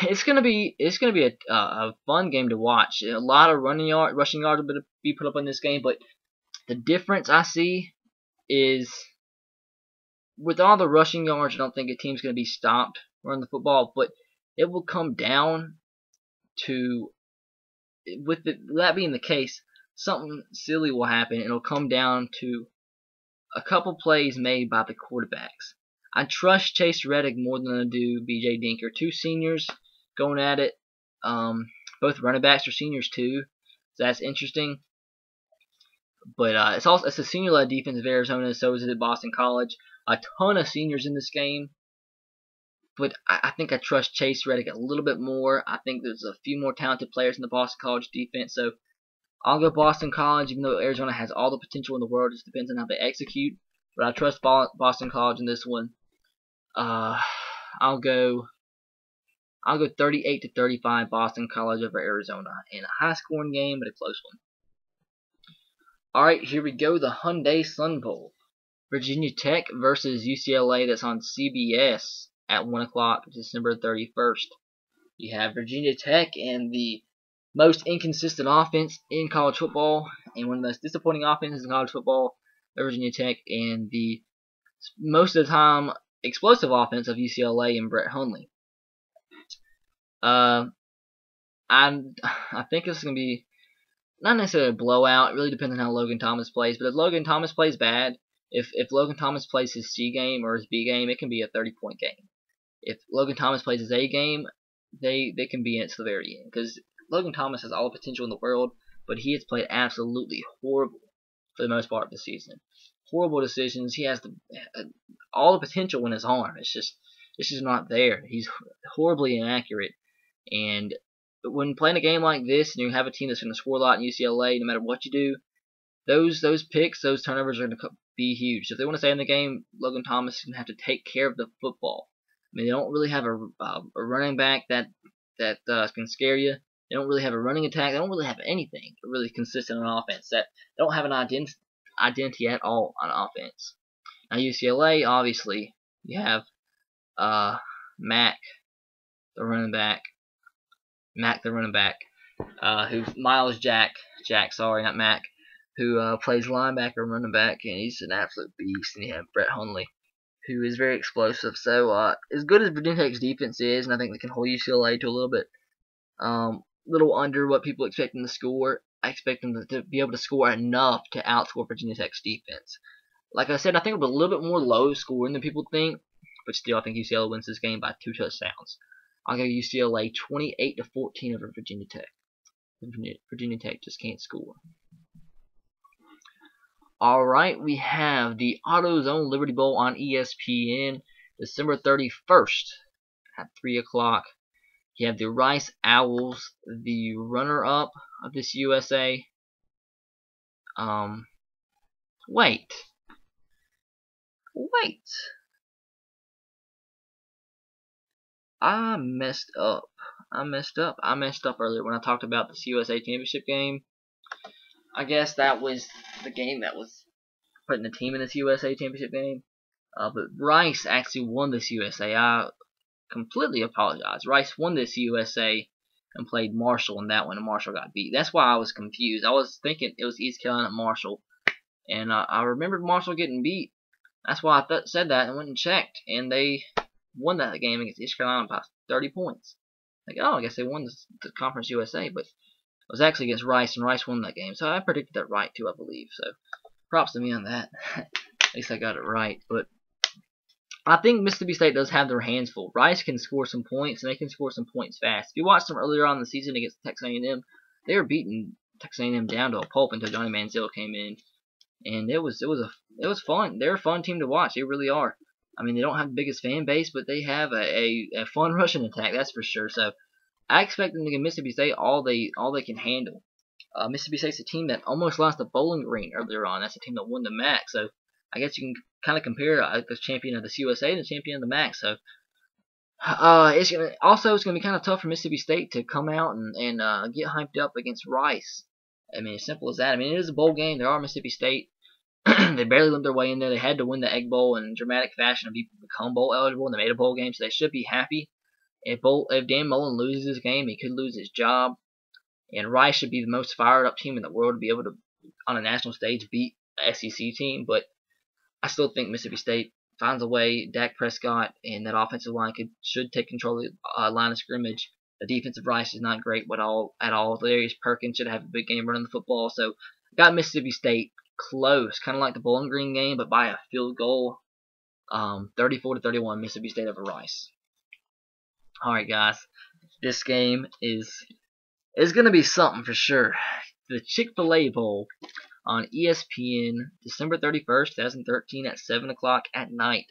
it's gonna be a fun game to watch. A lot of rushing yards will be put up in this game, but the difference I see is with all the rushing yards, I don't think a team's gonna be stopped running the football, but it will come down to, that being the case, something silly will happen. It'll come down to a couple plays made by the quarterbacks. I trust Chase Reddick more than I do B.J. Dinker. Two seniors going at it. Both running backs are seniors too, so that's interesting. But it's a senior-led defense of Arizona, so is it at Boston College. A ton of seniors in this game. But I think I trust Chase Reddick a little bit more. I think there's a few more talented players in the Boston College defense. So I'll go Boston College, even though Arizona has all the potential in the world. It just depends on how they execute. But I trust Boston College in this one. I'll go 38-35 Boston College over Arizona in a high-scoring game, but a close one. All right, here we go. The Hyundai Sun Bowl. Virginia Tech versus UCLA. That's on CBS at 1 o'clock, December 31st. You have Virginia Tech and the most inconsistent offense in college football, and one of the most disappointing offenses in college football, Virginia Tech, and the most of the time explosive offense of UCLA and Brett Hundley. I think this is going to be not necessarily a blowout. It really depends on how Logan Thomas plays. But if Logan Thomas plays bad, if Logan Thomas plays his C game or his B game, it can be a 30-point game. If Logan Thomas plays his A game, they can be in it to the very end. Because Logan Thomas has all the potential in the world, but he has played absolutely horrible for the most part of the season. Horrible decisions. He has all the potential in his arm. It's just not there. He's horribly inaccurate. And when playing a game like this, and you have a team that's going to score a lot in UCLA, no matter what you do, those picks, those turnovers are going to be huge. So if they want to stay in the game, Logan Thomas is going to have to take care of the football. I mean, they don't really have a running back that can scare you. They don't really have a running attack. They don't really have anything really consistent on offense. They don't have an identity at all on offense. Now UCLA, obviously, you have Mac, the running back, who Miles Jack, sorry, not Mac, who plays linebacker and running back, and he's an absolute beast. And you have Brett Hundley, who is very explosive. So as good as Virginia Tech's defense is, and I think they can hold UCLA to a little bit, little under what people expect them to score. I expect them to be able to score enough to outscore Virginia Tech's defense. Like I said, I think it'll be a little bit more low scoring than people think, but still, I think UCLA wins this game by 2 touchdowns. I'll go UCLA 28-14 over Virginia Tech. Virginia Tech just can't score. Alright, we have the AutoZone Liberty Bowl on ESPN, December 31st at 3 o'clock. You have the Rice Owls, the runner-up of this USA. Wait. I messed up earlier when I talked about this USA Championship game. I guess that was the game that was putting the team in this USA Championship game. But Rice actually won this USA. I completely apologize. Rice won this USA and played Marshall in that one, and Marshall got beat. That's why I was confused. I was thinking it was East Carolina Marshall, and I remembered Marshall getting beat. That's why I said that and went and checked, and they won that game against East Carolina by 30 points. Like, oh, I guess they won the Conference USA, but it was actually against Rice, and Rice won that game. So I predicted that right, too, I believe. So props to me on that. At least I got it right. But I think Mississippi State does have their hands full. Rice can score some points, and they can score some points fast. If you watched them earlier on in the season against Texas A&M, they were beating Texas A&M down to a pulp until Johnny Manziel came in, and it was fun. They're a fun team to watch. They really are. I mean, they don't have the biggest fan base, but they have a fun rushing attack, that's for sure. So I expect them to give Mississippi State all they can handle. Mississippi State's a team that almost lost to Bowling Green earlier on. That's a team that won the MAC. So I guess you can kind of compare the champion of the CUSA and the champion of the MAC. So it's gonna be kind of tough for Mississippi State to come out and get hyped up against Rice. I mean, as simple as that. I mean, it is a bowl game. They are Mississippi State. They barely limped their way in there. They had to win the Egg Bowl in dramatic fashion to become bowl eligible, and they made a bowl game, so they should be happy. If Dan Mullen loses this game, he could lose his job. And Rice should be the most fired up team in the world to be able to, on a national stage, beat the SEC team. But I still think Mississippi State finds a way. Dak Prescott and that offensive line should take control of the line of scrimmage. The defense of Rice is not great at all. Darius Perkins should have a big game running the football. So got Mississippi State close, kind of like the Bowling Green game, but by a field goal, 34-31, Mississippi State over Rice. All right, guys, this game is going to be something for sure. The Chick-fil-A Bowl on ESPN, December 31st, 2013 at 7 o'clock at night.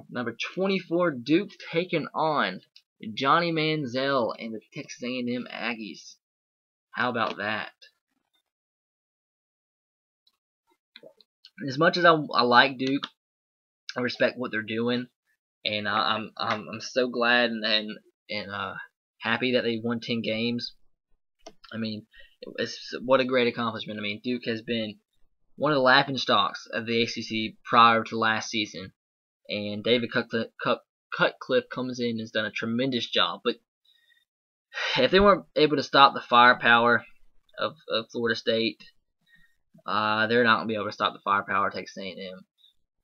Number 24, Duke taking on Johnny Manziel and the Texas A&M Aggies. How about that? As much as I like Duke, I respect what they're doing, and I'm so glad and happy that they won 10 games. I mean, what a great accomplishment. I mean, Duke has been one of the laughingstocks of the ACC prior to last season, and David Cutcliffe comes in and has done a tremendous job. But if they weren't able to stop the firepower of Florida State, they're not going to be able to stop the firepower of Texas A&M.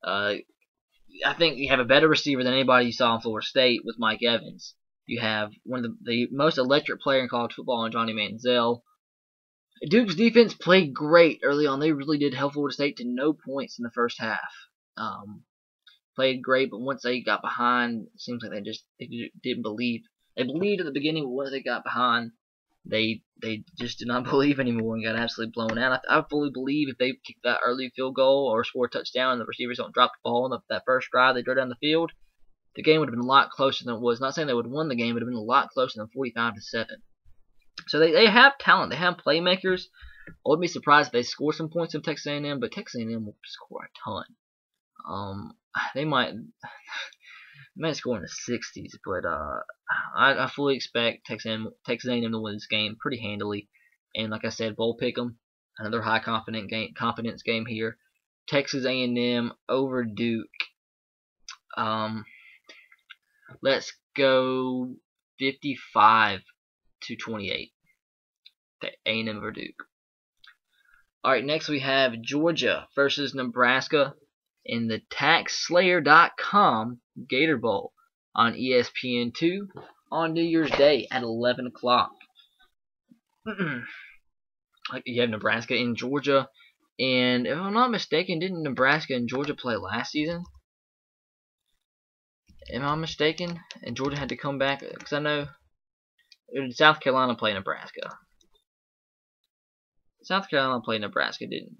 I think you have a better receiver than anybody you saw in Florida State with Mike Evans. You have one of the most electric player in college football in Johnny Manziel. Duke's defense played great early on. They really did help Florida State to no points in the first half. Played great, but once they got behind, it seems like they didn't believe. They believed at the beginning, but once they got behind, they just did not believe anymore and got absolutely blown out. I fully believe if they kicked that early field goal or score a touchdown and the receivers don't drop the ball on that first drive they drove down the field, the game would have been a lot closer than it was. Not saying they would have won the game, but it would have been a lot closer than 45-7. So they have talent. They have playmakers. I wouldn't be surprised if they score some points in Texas A&M, but Texas A&M will score a ton. They might score in the 60s, but I fully expect Texas A&M to win this game pretty handily. And like I said, bowl pick'em, another high confidence game here. Texas A&M over Duke. Let's go 55-28. A&M over Duke. All right, next we have Georgia versus Nebraska in the TaxSlayer.com Gator Bowl on ESPN2 on New Year's Day at 11 o'clock. You have Nebraska in Georgia, and if I'm not mistaken, didn't Nebraska and Georgia play last season? Am I mistaken? And Georgia had to come back, because I know South Carolina played Nebraska. South Carolina played Nebraska, didn't?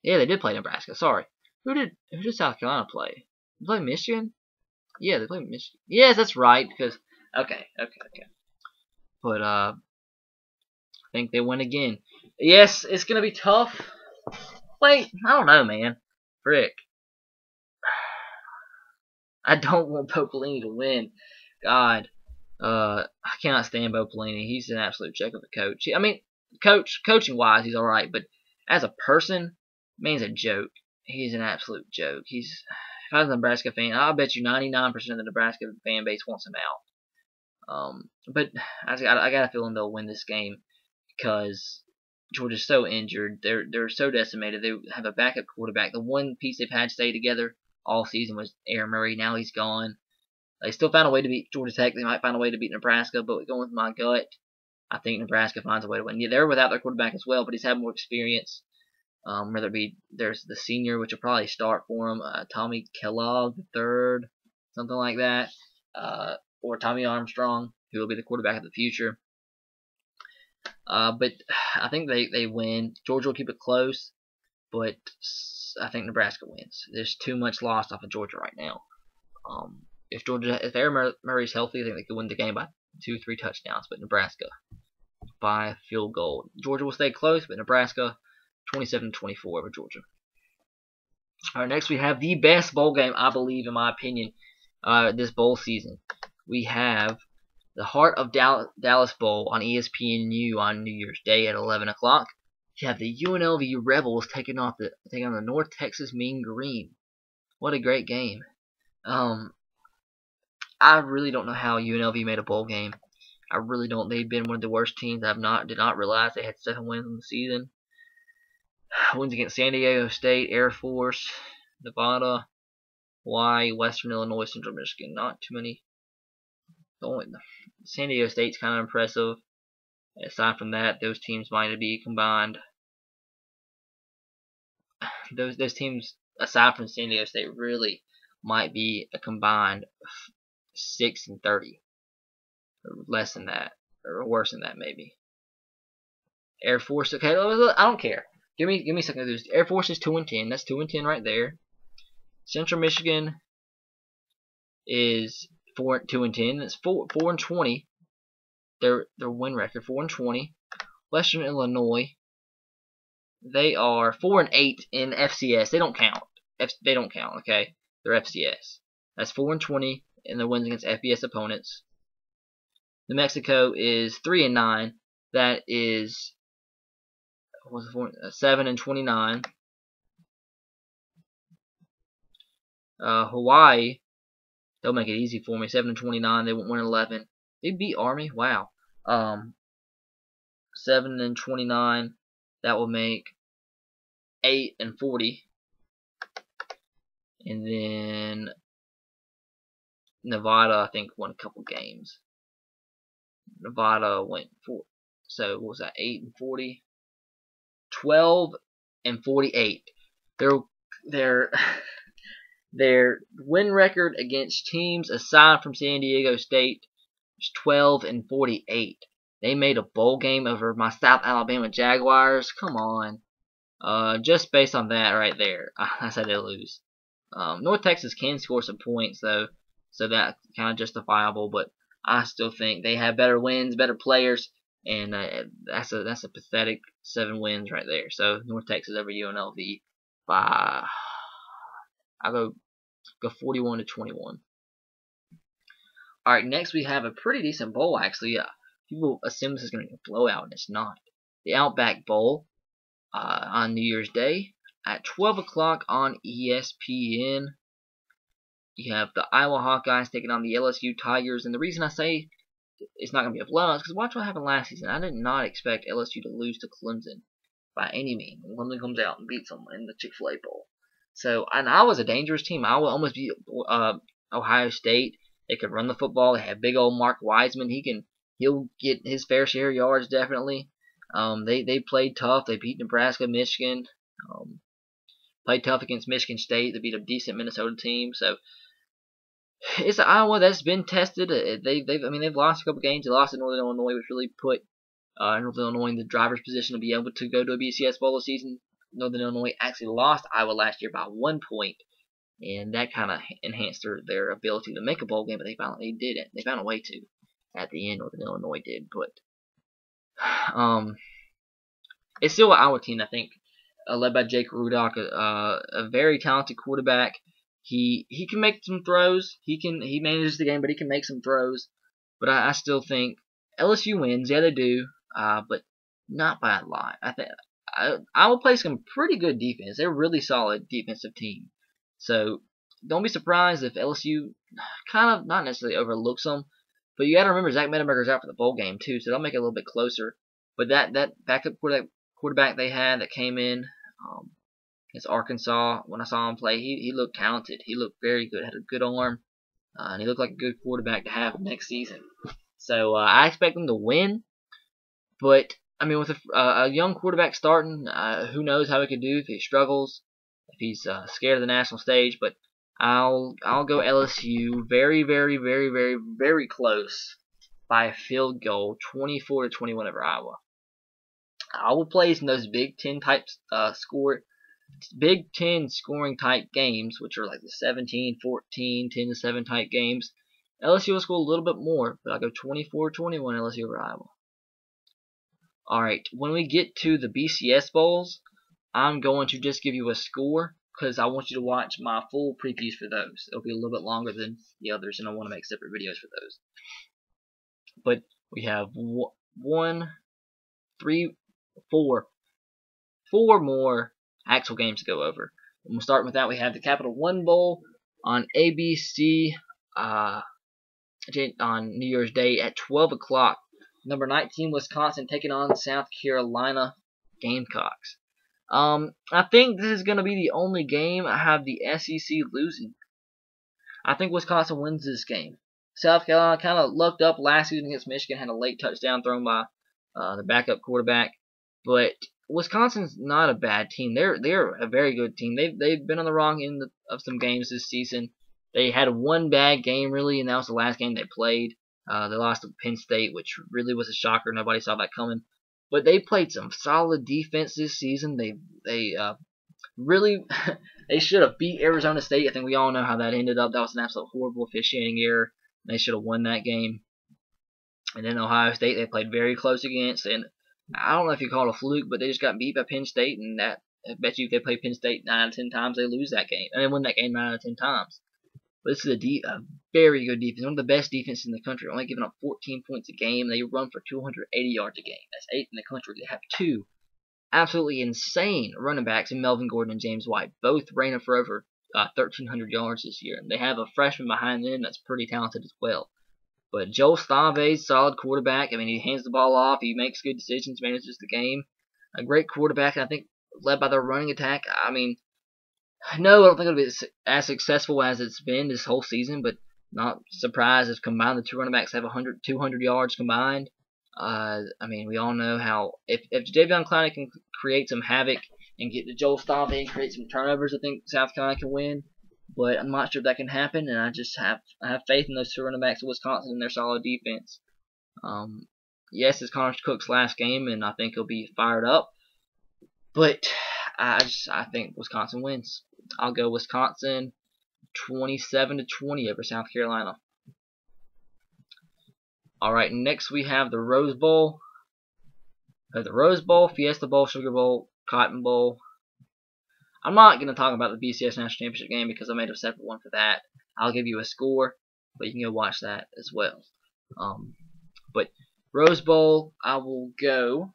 Yeah, they did play Nebraska. Sorry. Who did South Carolina play? They played Michigan? Yeah, they played Michigan. Yes, that's right. Because okay. But I think they win again. Yes, it's gonna be tough. Wait, I don't know, man. Frick. I don't want Bo Pelini to win. God, I cannot stand Bo Pelini. He's an absolute joke of a coach. I mean, coaching wise, he's all right, but as a person, man's a joke. He's an absolute joke. If I was a Nebraska fan, I'll bet you 99% of the Nebraska fan base wants him out. But I got a feeling they'll win this game because Georgia's so injured. They're so decimated. They have a backup quarterback. The one piece they've had stay together all season was Aaron Murray. Now he's gone. They still found a way to beat Georgia Tech. They might find a way to beat Nebraska, but going with my gut, I think Nebraska finds a way to win. Yeah, they're without their quarterback as well, but he's had more experience. Whether it be there's the senior, which will probably start for him, Tommy Kellogg the third, something like that, or Tommy Armstrong, who will be the quarterback of the future. But I think they win. Georgia will keep it close, but I think Nebraska wins. There's too much lost off of Georgia right now. If Aaron Murray's healthy, I think they could win the game by 2-3 touchdowns. But Nebraska by a field goal. Georgia will stay close, but Nebraska 27-24 over Georgia. All right, next we have the best bowl game, I believe, in my opinion, this bowl season. We have the Heart of Dallas Bowl on ESPNU on New Year's Day at 11 o'clock. You have the UNLV Rebels taking on the North Texas Mean Green. What a great game. I really don't know how UNLV made a bowl game. I really don't. They've been one of the worst teams. Did not realize they had 7 wins in the season. Wins against San Diego State, Air Force, Nevada, Hawaii, Western Illinois, Central Michigan. Not too many. San Diego State's kind of impressive. Aside from that, those teams might be combined. Those teams, aside from San Diego State, really might be a combined 6-30, or less than that, or worse than that maybe. Air Force, okay, I don't care. Give me a second to do this. Air Force is 2-10. That's 2-10 right there. Central Michigan is 2-10. That's 4-20. Their win record 4-20. Western Illinois, they are 4-8 in FCS. They don't count. They don't count. Okay, they're FCS. That's 4-20 in their wins against FBS opponents. New Mexico is 3-9. That is 7-29. Hawaii, they'll make it easy for me. 7-29. They won't win 11. They beat Army. Wow. 7-29. That will make 8-40. And then Nevada, I think, won a couple games. Nevada went 4. So what was that? 8-40. 12-48. Their win record against teams aside from San Diego State is 12-48. They made a bowl game over my South Alabama Jaguars. Come on. Just based on that right there, I said they lose. North Texas can score some points though, so that's kind of justifiable. But I still think they have better wins, better players, and that's a pathetic 7 wins right there. So North Texas over UNLV by I go 41-21. All right, next we have a pretty decent bowl actually. People assume this is going to be a blowout, and it's not. The Outback Bowl on New Year's Day at 12 o'clock on ESPN. You have the Iowa Hawkeyes taking on the LSU Tigers, and the reason I say it's not going to be a blowout is because watch what happened last season. I did not expect LSU to lose to Clemson by any means. Clemson comes out and beats them in the Chick-fil-A Bowl. So, and Iowa's a dangerous team. Iowa almost beat Ohio State. They could run the football. They have big old Mark Wiseman. He'll get his fair share of yards definitely. They played tough. They beat Nebraska, Michigan. Played tough against Michigan State. They beat a decent Minnesota team. So it's an Iowa that's been tested. They've lost a couple games. They lost to Northern Illinois, which really put Northern Illinois in the driver's position to be able to go to a BCS bowl this season. Northern Illinois actually lost Iowa last year by 1 point, and that kind of enhanced their ability to make a bowl game. But they didn't. They found a way to at the end. Northern Illinois did, but it's still an Iowa team, I think, led by Jake Rudock, a very talented quarterback. He can make some throws. He manages the game, but he can make some throws. But I still think LSU wins. Yeah, they do, but not by a lot. I think Iowa plays some pretty good defense. They're a really solid defensive team. So don't be surprised if LSU kind of not necessarily overlooks them. But you got to remember Zach Mettenberger's out for the bowl game too, so they'll make it a little bit closer. But that backup quarterback they had that came in against Arkansas, when I saw him play, he looked talented. He looked very good. Had a good arm, and he looked like a good quarterback to have next season. So I expect them to win, but I mean, with a young quarterback starting, who knows how he could do if he struggles, if he's scared of the national stage. But I'll go LSU very, very, very, very, very close by a field goal, 24-21 over Iowa. I will play in those Big Ten type Big Ten scoring type games, which are like the 17-14, 10-7 type games. LSU will score a little bit more, but I'll go 24-21 LSU over Iowa. Alright, when we get to the BCS Bowls, I'm going to just give you a score because I want you to watch my full previews for those. It'll be a little bit longer than the others, and I want to make separate videos for those. But we have four more actual games to go over. And we'll start with that. We have the Capital One Bowl on ABC on New Year's Day at 12 o'clock. Number 19 Wisconsin taking on South Carolina Gamecocks. I think this is going to be the only game I have the SEC losing. I think Wisconsin wins this game. South Carolina kind of lucked up last season against Michigan, had a late touchdown thrown by the backup quarterback. But Wisconsin's not a bad team. They're a very good team. They've been on the wrong end of some games this season. They had one bad game really, and that was the last game they played. They lost to Penn State, which really was a shocker. Nobody saw that coming. But they played some solid defense this season. They really they should have beat Arizona State. I think we all know how that ended up. That was an absolute horrible officiating error. They should have won that game. And then Ohio State, they played very close against. And I don't know if you call it a fluke, but they just got beat by Penn State. And that, I bet you if they play Penn State 9 out of 10 times, they lose that game. And they win that game 9 out of 10 times. But this is a very good defense. One of the best defenses in the country. Only giving up 14 points a game. They run for 280 yards a game. That's 8th in the country. They have two absolutely insane running backs in Melvin Gordon and James White. Both ran for over 1,300 yards this year. And they have a freshman behind them that's pretty talented as well. But Joe Stave's solid quarterback. I mean, he hands the ball off. He makes good decisions, manages the game. A great quarterback, and I think led by their running attack. I mean, no, I don't think it'll be as successful as it's been this whole season, but not surprised if combined the two running backs have 200 yards combined. I mean, we all know how if Jadeveon Clowney can create some havoc and get to Joel Stave and create some turnovers, I think South Carolina can win. But I'm not sure if that can happen, and I have faith in those two running backs of Wisconsin and their solid defense. Yes, it's Connor Cook's last game, and I think he'll be fired up. But I think Wisconsin wins. I'll go Wisconsin 27-20 over South Carolina. All right, next we have the Rose Bowl. The Rose Bowl, Fiesta Bowl, Sugar Bowl, Cotton Bowl. I'm not going to talk about the BCS National Championship game because I made a separate one for that. I'll give you a score, but you can go watch that as well. But Rose Bowl, I will go.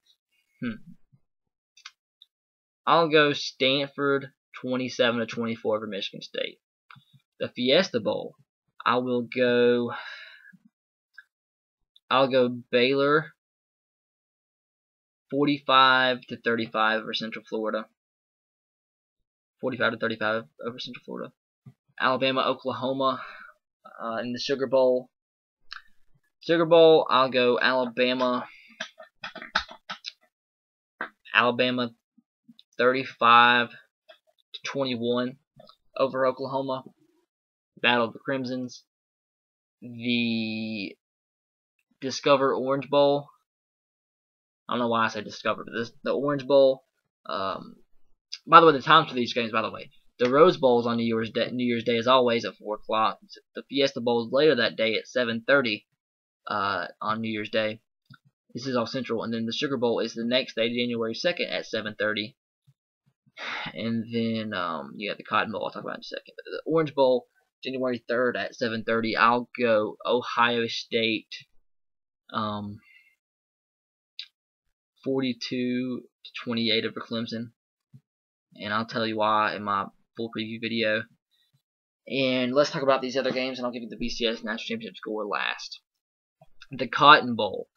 I'll go Stanford 27-24 over Michigan State. The Fiesta Bowl, I'll go Baylor 45-35 over Central Florida. 45-35 over Central Florida. Alabama, Oklahoma in the Sugar Bowl. Sugar Bowl, I'll go Alabama 35-21 over Oklahoma. Battle of the Crimsons. The Discover Orange Bowl. I don't know why I say Discover, but the Orange Bowl. By the way, the times for these games, by the way. The Rose Bowl is on New Year's Day as always at 4 o'clock. The Fiesta Bowl is later that day at 7:30 on New Year's Day. This is all Central. And then the Sugar Bowl is the next day, January 2nd at 7:30. And then you got the Cotton Bowl I'll talk about in a second. But the Orange Bowl, January 3rd at 7:30. I'll go Ohio State 42-28 over Clemson. And I'll tell you why in my full preview video. And let's talk about these other games, and I'll give you the BCS National Championship score last. The Cotton Bowl.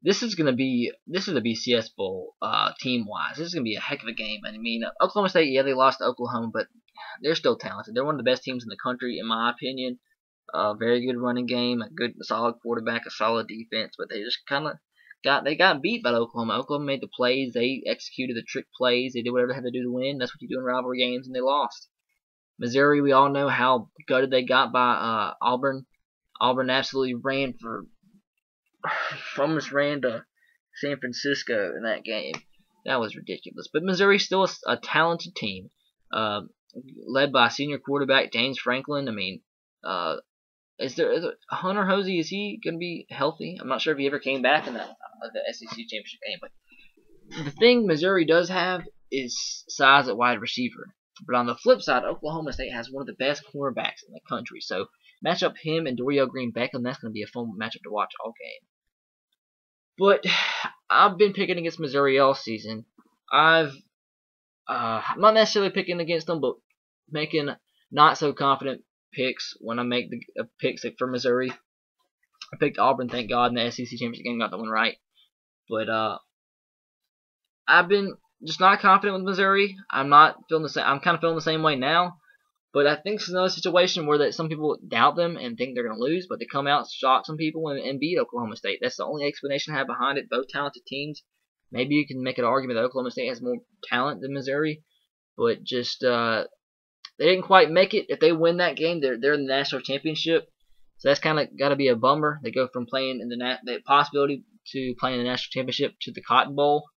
This is the BCS Bowl team-wise. This is going to be a heck of a game. I mean, Oklahoma State, yeah, they lost to Oklahoma, but they're still talented. They're one of the best teams in the country, in my opinion. Very good running game, a good, solid quarterback, a solid defense, but they just kind of got beat by Oklahoma. Oklahoma made the plays. They executed the trick plays. They did whatever they had to do to win. That's what you do in rivalry games, and they lost. Missouri, we all know how gutted they got by Auburn. Auburn absolutely almost ran to San Francisco in that game. That was ridiculous. But Missouri's still a talented team, led by senior quarterback James Franklin. I mean, is there Hunter Hosey? Is he going to be healthy? I'm not sure if he ever came back in the SEC championship game. But the thing Missouri does have is size at wide receiver. But on the flip side, Oklahoma State has one of the best cornerbacks in the country. So match up him and Dorial Green-Beckham. That's going to be a fun matchup to watch all game. But I've been picking against Missouri all season. I'm not necessarily picking against them, but making not so confident picks when I make the picks for Missouri. I picked Auburn, thank God, in the SEC championship game, got that one right. But I've been just not confident with Missouri. I'm not feeling the same. I'm kind of feeling the same way now. But I think it's another situation where some people doubt them and think they're going to lose, but they come out, shock some people, and beat Oklahoma State. That's the only explanation I have behind it. Both talented teams. Maybe you can make an argument that Oklahoma State has more talent than Missouri, but just they didn't quite make it. If they win that game, they're in the national championship. So that's kind of got to be a bummer. They go from playing in the possibility to playing in the national championship to the Cotton Bowl,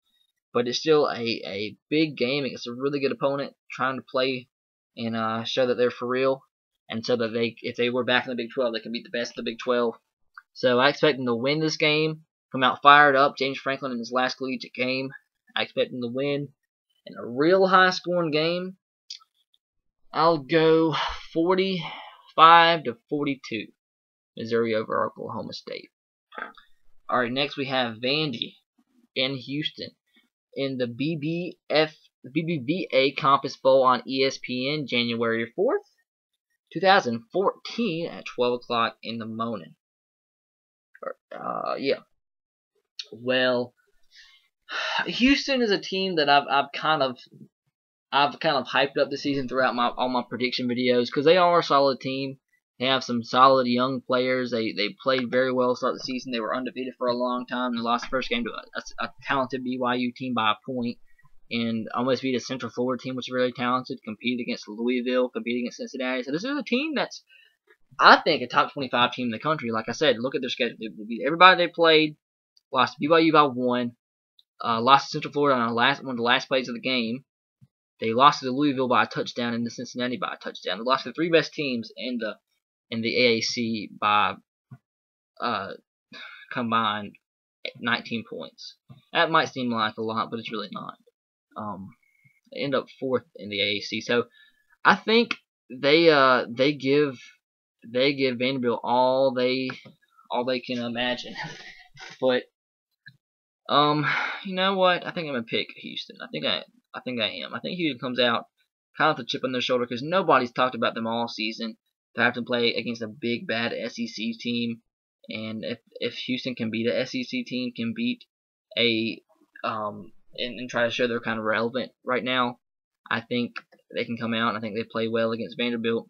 but it's still a big game against a really good opponent trying to play and show that they're for real, and so that if they were back in the Big 12, they can beat the best of the Big 12. So I expect them to win this game, come out fired up. James Franklin in his last collegiate game, I expect them to win in a real high-scoring game. I'll go 45-42, Missouri over Oklahoma State. All right, next we have Vandy in Houston in the BBVA Compass Bowl on ESPN, January 4th, 2014 at 12 o'clock in the morning. Yeah. Well, Houston is a team that I've kind of hyped up this season throughout all my prediction videos because they are a solid team. They have some solid young players. They played very well to start the season. They were undefeated for a long time. They lost the first game to a talented BYU team by a point. And almost beat a Central Florida team, which is really talented, competed against Louisville, competed against Cincinnati. So this is a team that's, I think, a top 25 team in the country. Like I said, look at their schedule. They beat everybody they played, lost to BYU by 1, lost to Central Florida on one of the last plays of the game. They lost to Louisville by a touchdown and to Cincinnati by a touchdown. They lost to the three best teams in the AAC by combined 19 points. That might seem like a lot, but it's really not. They end up 4th in the AAC. So I think they give Vanderbilt all they can imagine. But you know what? I think I'm gonna pick Houston. I think I am. I think Houston comes out kind of with a chip on their shoulder because nobody's talked about them all season. They have to play against a big bad SEC team, and if Houston can beat a SEC team, can beat a and try to show they're kind of relevant right now, I think they can come out and I think they play well against Vanderbilt,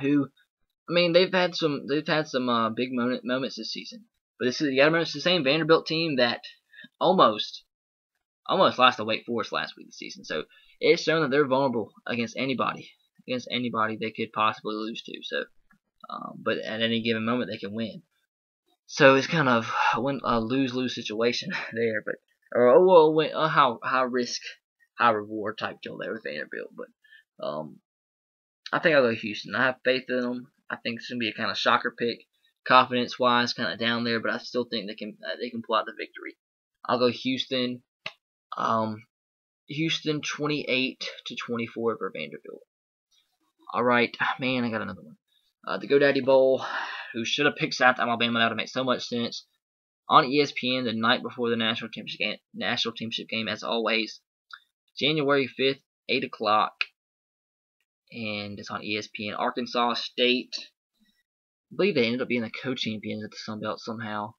who, I mean, they've had some big moments this season. But you got to remember, it's the same Vanderbilt team that almost lost to Wake Forest last week this season. So it's shown that they're vulnerable against anybody they could possibly lose to. So, but at any given moment they can win. So it's kind of a lose-lose situation there. But high risk, high reward type deal there with Vanderbilt. But I think I'll go Houston. I have faith in them. I think it's gonna be a kind of shocker pick, confidence-wise, kind of down there. But I still think they can pull out the victory. I'll go Houston. Houston 28-24 over Vanderbilt. All right, man, I got another one. The GoDaddy Bowl, who should have picked South Alabama. That would make so much sense. On ESPN the night before the national championship game, as always, January 5th, 8 o'clock, and it's on ESPN. Arkansas State, I believe they ended up being the co-champions at the Sun Belt somehow,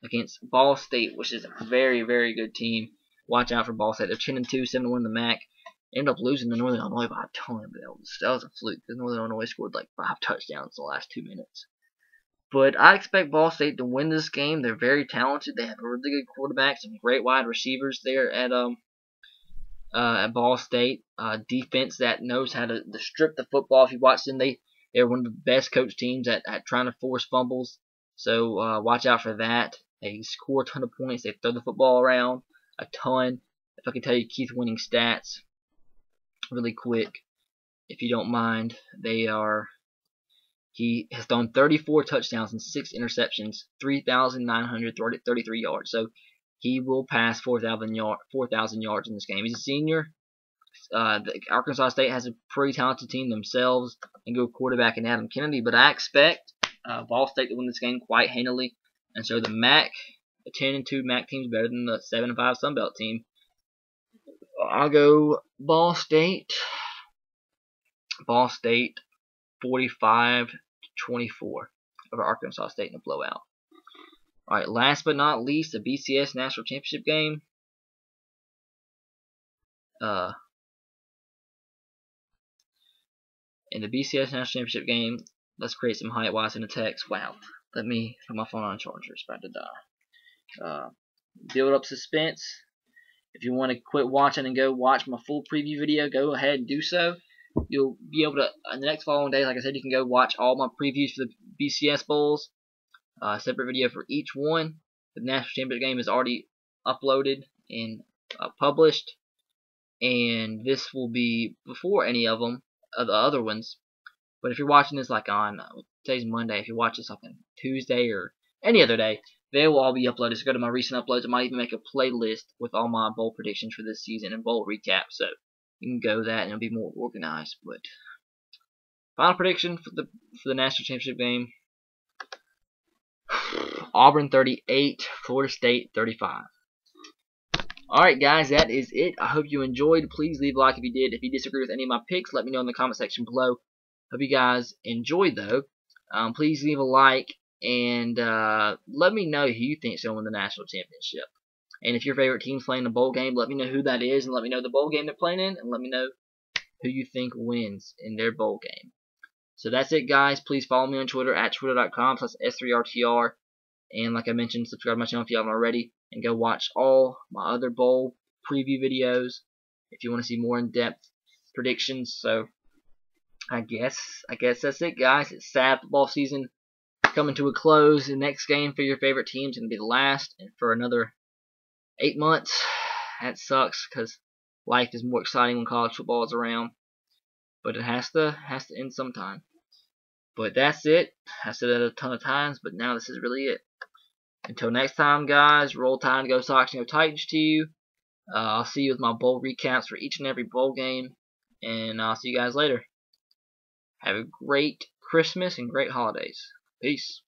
against Ball State, which is a very, very good team. Watch out for Ball State. They're 10-2, 7-1 in the MAC. Ended up losing to Northern Illinois by a ton, but that was a fluke. Because Northern Illinois scored like 5 touchdowns in the last 2 minutes. But I expect Ball State to win this game. They're very talented. They have a really good quarterback, some great wide receivers there at Ball State. Defense that knows how to strip the football. If you watch them, they're one of the best coach teams at trying to force fumbles. So watch out for that. They score a ton of points. They throw the football around a ton. If I can tell you Keith Winning stats really quick, if you don't mind, he has thrown 34 touchdowns and 6 interceptions, 3,933 yards. So he will pass 4,000 yards in this game. He's a senior. Arkansas State has a pretty talented team themselves and good quarterback in Adam Kennedy, but I expect Ball State to win this game quite handily. And so the MAC, a 10-2 MAC team is better than the 7-5 Sun Belt team. I'll go Ball State. Ball State 45-24 over Arkansas State in a blowout. Alright, last but not least, the BCS National Championship game. In the BCS National Championship game, let's create some hype while it's in the text. Wow. Let me put my phone on charger. It's about to die. Build up suspense. If you want to quit watching and go watch my full preview video, go ahead and do so. You'll be able to, in the next following days, like I said, you can go watch all my previews for the BCS Bowls. Separate video for each one. The National Championship game is already uploaded and published. And this will be before any of them, the other ones. But if you're watching this like on, today's Monday, if you watch this like on Tuesday or any other day, they will all be uploaded. So go to my recent uploads. I might even make a playlist with all my bowl predictions for this season and bowl recap. So you can go that and it'll be more organized. But final prediction for the National Championship game: Auburn 38, Florida State 35. Alright guys, that is it. I hope you enjoyed. Please leave a like if you did. If you disagree with any of my picks, let me know in the comment section below. Hope you guys enjoyed though. Please leave a like and let me know who you think is going to win the national championship. And if your favorite team's playing the bowl game, let me know who that is and let me know the bowl game they're playing in and let me know who you think wins in their bowl game. So that's it guys. Please follow me on Twitter at twitter.com/S3RTR. And like I mentioned, subscribe to my channel if you haven't already. And go watch all my other bowl preview videos if you want to see more in-depth predictions. So I guess that's it guys. It's sad football season coming to a close. The next game for your favorite team is going to be the last and for another 8 months. That sucks because life is more exciting when college football is around. But it has to end sometime. But that's it. I said that a ton of times, but now this is really it. Until next time, guys, roll Tide, go Sox, and go Titans to you. I'll see you with my bowl recaps for each and every bowl game, and I'll see you guys later. Have a great Christmas and great holidays. Peace.